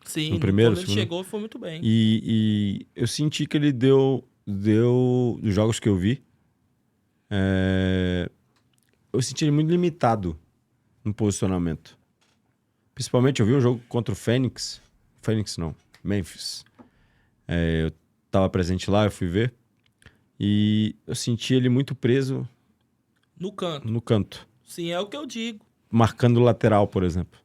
Sim, no primeiro, quando ele chegou foi muito bem. E eu senti que ele deu dos jogos que eu vi... eu senti ele muito limitado no posicionamento. Principalmente, eu vi um jogo contra o Fênix. Memphis. Eu tava presente lá, eu fui ver. E eu senti ele muito preso... No canto. Sim, é o que eu digo. Marcando o lateral, por exemplo.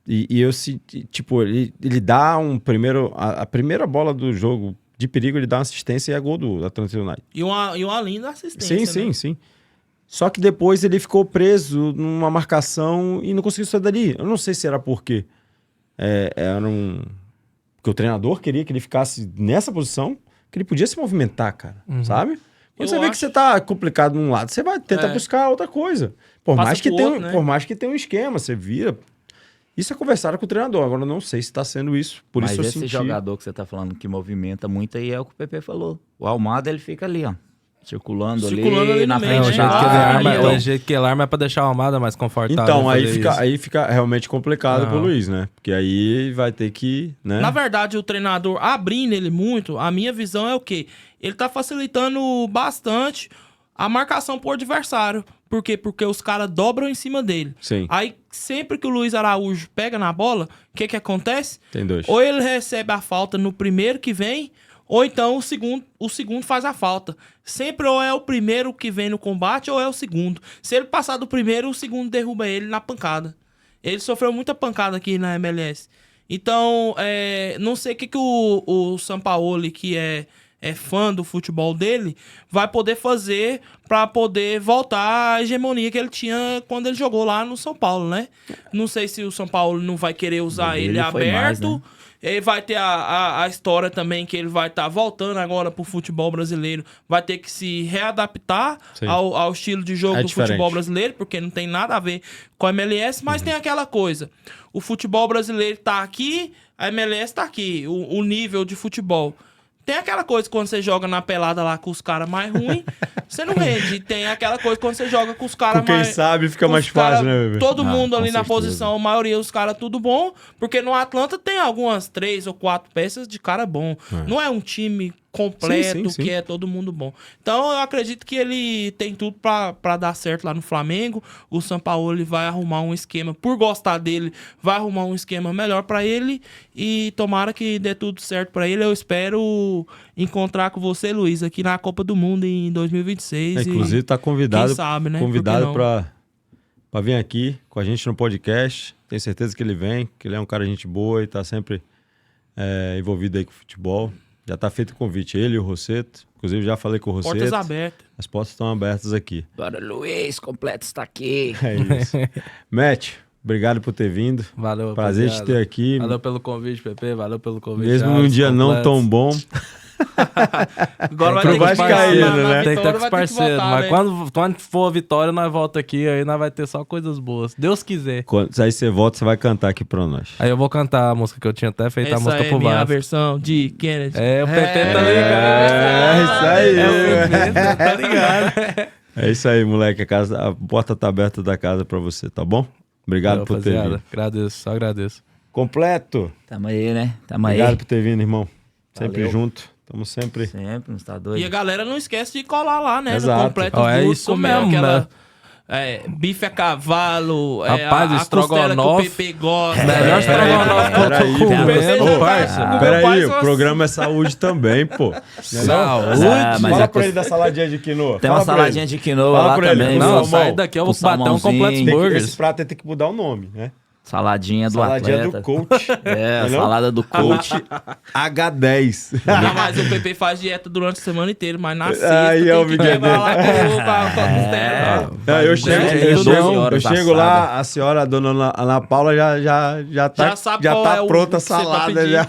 E eu senti... Tipo, ele dá um primeiro... A primeira bola do jogo de perigo, ele dá uma assistência e é gol do Atlanta United. E uma linda assistência, Sim. Só que depois ele ficou preso numa marcação e não conseguiu sair dali. Eu não sei se era porque porque o treinador queria que ele ficasse nessa posição, que ele podia se movimentar, cara, sabe? Quando você vê que você tá complicado num lado, você vai tentar buscar outra coisa. Por mais que tenha um esquema, você vira... Isso é conversar com o treinador. Agora eu não sei se tá sendo isso. Mas esse jogador que você tá falando que movimenta muito aí é o que o PP falou. O Almada, ele fica ali, ó. Circulando ali na frente. O jeito que ele arma é pra deixar a Almada mais confortável. Então, aí fica realmente complicado pro Luiz, né? Porque aí vai ter que... né? Na verdade, o treinador abrindo ele muito, a minha visão é o quê? Ele tá facilitando bastante a marcação pro adversário. Por quê? Porque os caras dobram em cima dele. Sim. Aí, sempre que o Luiz Araújo pega na bola, o que acontece? Tem dois. Ou ele recebe a falta no primeiro que vem... ou então o segundo faz a falta. Sempre ou é o primeiro que vem no combate ou é o segundo. Se ele passar do primeiro, o segundo derruba ele na pancada. Ele sofreu muita pancada aqui na MLS. Então, não sei o que o Sampaoli, que é fã do futebol dele, vai poder fazer para poder voltar à hegemonia que ele tinha quando ele jogou lá no São Paulo, né? Não sei se o São Paulo não vai querer usar ele aberto... mais, né? Ele vai ter a história também que ele vai estar voltando agora pro futebol brasileiro. Vai ter que se readaptar ao estilo de jogo do futebol brasileiro, porque não tem nada a ver com a MLS, mas tem aquela coisa. O futebol brasileiro tá aqui, a MLS tá aqui, o nível de futebol. Tem aquela coisa quando você joga na pelada lá com os caras mais ruins, você não rende. Tem aquela coisa quando você joga com os caras mais... Com quem sabe fica mais fácil, né, bebê? Todo mundo ali na posição, a maioria dos caras tudo bom, porque no Atlanta tem algumas 3 ou 4 peças de cara bom. Não é um time completo, sim. que é todo mundo bom. Então eu acredito que ele tem tudo pra dar certo lá no Flamengo. O Sampaoli vai arrumar um esquema, por gostar dele, vai arrumar um esquema melhor pra ele e tomara que dê tudo certo pra ele. Eu espero encontrar com você, Luiz, aqui na Copa do Mundo em 2026. Inclusive tá convidado, quem sabe, né? convidado para vir aqui com a gente no podcast. Tenho certeza que ele vem, que ele é um cara de gente boa e tá sempre envolvido aí com o futebol. Já tá feito o convite, ele e o Rosseto. Inclusive, já falei com o Rosseto. Portas abertas. As portas estão abertas aqui. Bora, Luiz, completo está aqui. É isso. Matt, obrigado por ter vindo. Valeu, Prazer rapaziada. te ter aqui. Valeu pelo convite, Pepe. Valeu pelo convite. Mesmo num dia não tão bom. Agora Pro vai ter que Vascaíno, voltar, né? Tem que estar Vitória com os vai ter que parceiros. voltar, Mas né? quando for a vitória, nós volta aqui. Aí nós vai ter só coisas boas. Deus quiser. Quando aí você volta, você vai cantar aqui pra nós. Aí eu vou cantar a música que eu tinha até feito, a Essa música é pro minha Vasco. versão de Kennedy. É, o Pepe tá É isso aí. ligado. Tá ligado. É isso aí, moleque. A porta tá aberta da casa pra você, tá bom? Obrigado por ter Rapaziada, vindo. agradeço, só agradeço. Completo. Tamo aí, né? Tamo aí. Obrigado por ter vindo, irmão. Sempre Valeu. junto. Tamo sempre. Sempre, não tá E a doido. galera não esquece de colar lá, né? Exato. No completo Ó, é Burger, isso comer mesmo, aquela, bife a cavalo, Rapaz, a costela que o estrogonofe. PP gosta. Melhor estrogonofe que eu peraí, tô comendo, pô. parça. Meu pai Peraí, só o assim. programa é saúde também, pô. Saúde. Ah, mas Fala é pra ele da saladinha de quinoa. Tem uma Fala pra saladinha ele. de quinoa Fala lá pra ele. também. Não, viu? Não, Salmão. sai daqui, eu vou Com bater um salmãozinho. completo Tem que- burgers. esse prato tem que mudar o nome, né? Saladinha do Saladinha atleta. do coach. É, Entendeu? salada do coach. Coach H10. Não, mas o PP faz dieta durante a semana inteira, mas na sexta Aí é o tem que Miguel quebrar lá dele. com a costela. Não, eu chego, 12 horas eu chego lá, assada. a senhora, a dona Ana Paula, já tá, Já sabe já qual tá é o pronta a que você vai salada. pedir.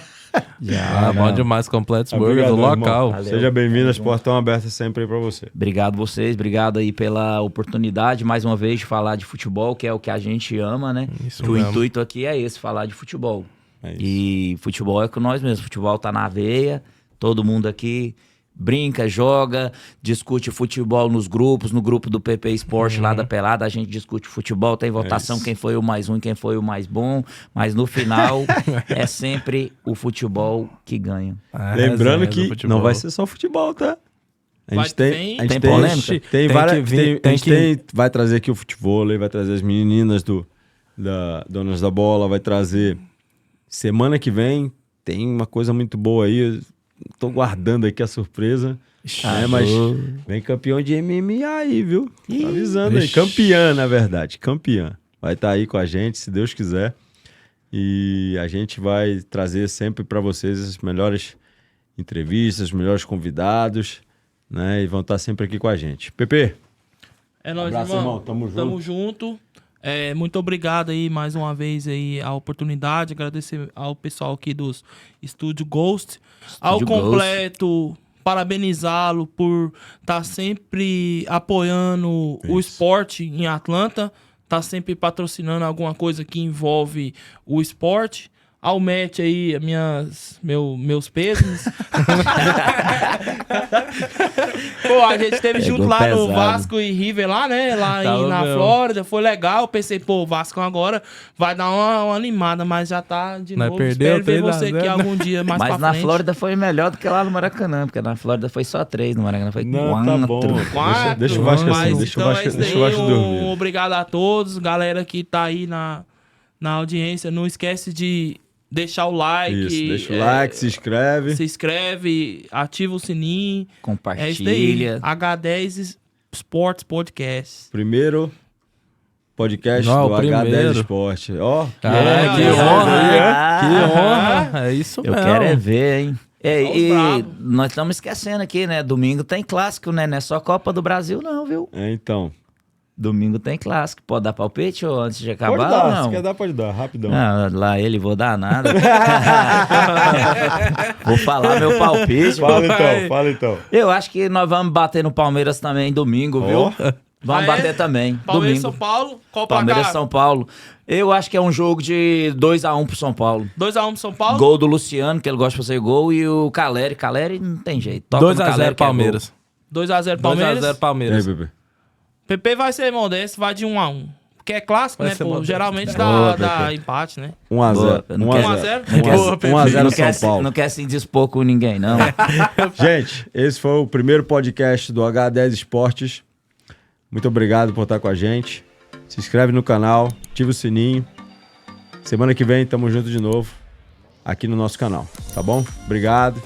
Já. Ah, bom demais, completos burgers do Obrigadão, local. irmão. Seja bem-vindo, as portas estão abertas sempre aí pra você. Obrigado vocês, obrigado aí pela oportunidade, mais uma vez, de falar de futebol, que é o que a gente ama, né? Isso Que o mesmo. intuito aqui é esse, falar de futebol. É isso. E futebol é com nós mesmos, futebol tá na veia, todo mundo aqui brinca, joga, discute futebol nos grupos, no grupo do PP Esporte lá da Pelada, a gente discute futebol, tem votação isso. quem foi o mais ruim, quem foi o mais bom, mas no final é sempre o futebol que ganha. Ah, Lembrando resenha que do futebol. não vai ser só futebol, tá? A Vai- gente tem, tem- a gente Tem polêmica? Tem Tem várias. que vir- tem que- Vai trazer aqui o futebol, vai trazer as meninas da Donas da Bola, vai trazer. Semana que vem tem uma coisa muito boa aí. Eu tô guardando aqui a surpresa. Mas vem campeão de MMA aí, viu? Tô avisando aí. Ixi. Campeã, na verdade. Campeã. Vai estar aí com a gente, se Deus quiser. E a gente vai trazer sempre para vocês as melhores entrevistas, os melhores convidados, né? E vão estar sempre aqui com a gente. Pepe, É nóis, abraço, irmão. Tamo junto. Tamo junto. Muito obrigado aí mais uma vez aí a oportunidade, agradecer ao pessoal aqui dos Estúdio Ghost, ao Ghost. completo, parabenizá-lo por estar sempre apoiando o esporte em Atlanta, tá sempre patrocinando alguma coisa que envolve o esporte. Ao Matt aí, meus pêsames. Pô, a gente esteve Pegou junto lá no pesado. Vasco e River lá, né? Lá Tava na mesmo. Flórida. Foi legal. Pensei, pô, o Vasco agora vai dar uma animada, mas já tá de Nós novo. perdeu Espero ver 3 a você 0, aqui né? algum dia mais Mas pra na frente. Flórida foi melhor do que lá no Maracanã, porque na Flórida foi só 3, no Maracanã foi Não, 4. tá bom. Quatro, Deixa o Vasco assim, mas deixa o então Vasco, é isso deixa o Vasco aí, dormir. obrigado a todos, galera que tá aí na audiência. Não esquece de deixar o like. Isso, deixa o like, se inscreve. Se inscreve, ativa o sininho. É isso Compartilha. aí. H10 Sports Podcast. Primeiro podcast Não, do o H10 primeiro. Esporte. Ó, Caralho, que É, honra, é. hein? Que honra. É isso Eu mesmo. quero é ver, hein? Só os E bravos. nós estamos esquecendo aqui, né? Domingo tem clássico, né? Não é só Copa do Brasil, não, viu? Então. Domingo tem clássico. Pode dar palpite ou antes de acabar? Pode dar, ou não? se quer dar, pode dar, rapidão. Ah, lá ele, vou dar nada. Vou falar meu palpite. Fala então. Eu acho que nós vamos bater no Palmeiras também domingo, viu? Ó. Vamos Ah, é? bater também. Palmeiras domingo. São Paulo, qual Palmeiras placar? São Paulo. Eu acho que é um jogo de 2-1 pro São Paulo. 2x1 pro São Paulo? Gol do Luciano, que ele gosta de fazer gol, e o Caleri. Caleri não tem jeito. Toca no 2x0 Caleri que é Palmeiras. 2x0 Palmeiras. 2x0 E aí, Palmeiras. bebê? PP vai ser modesto, vai de 1x1. Porque é clássico, Vai né, ser pô? modesto. Geralmente Boa, dá Pepe. empate, né? 1x0. Boa, não quer- 1x0? Não quer, Boa, Pepe. 1x0 não quer, São Paulo. não quer se dispor com ninguém, não. Gente, esse foi o primeiro podcast do H10 Esportes. Muito obrigado por estar com a gente. Se inscreve no canal, ativa o sininho. Semana que vem tamo junto de novo aqui no nosso canal, tá bom? Obrigado.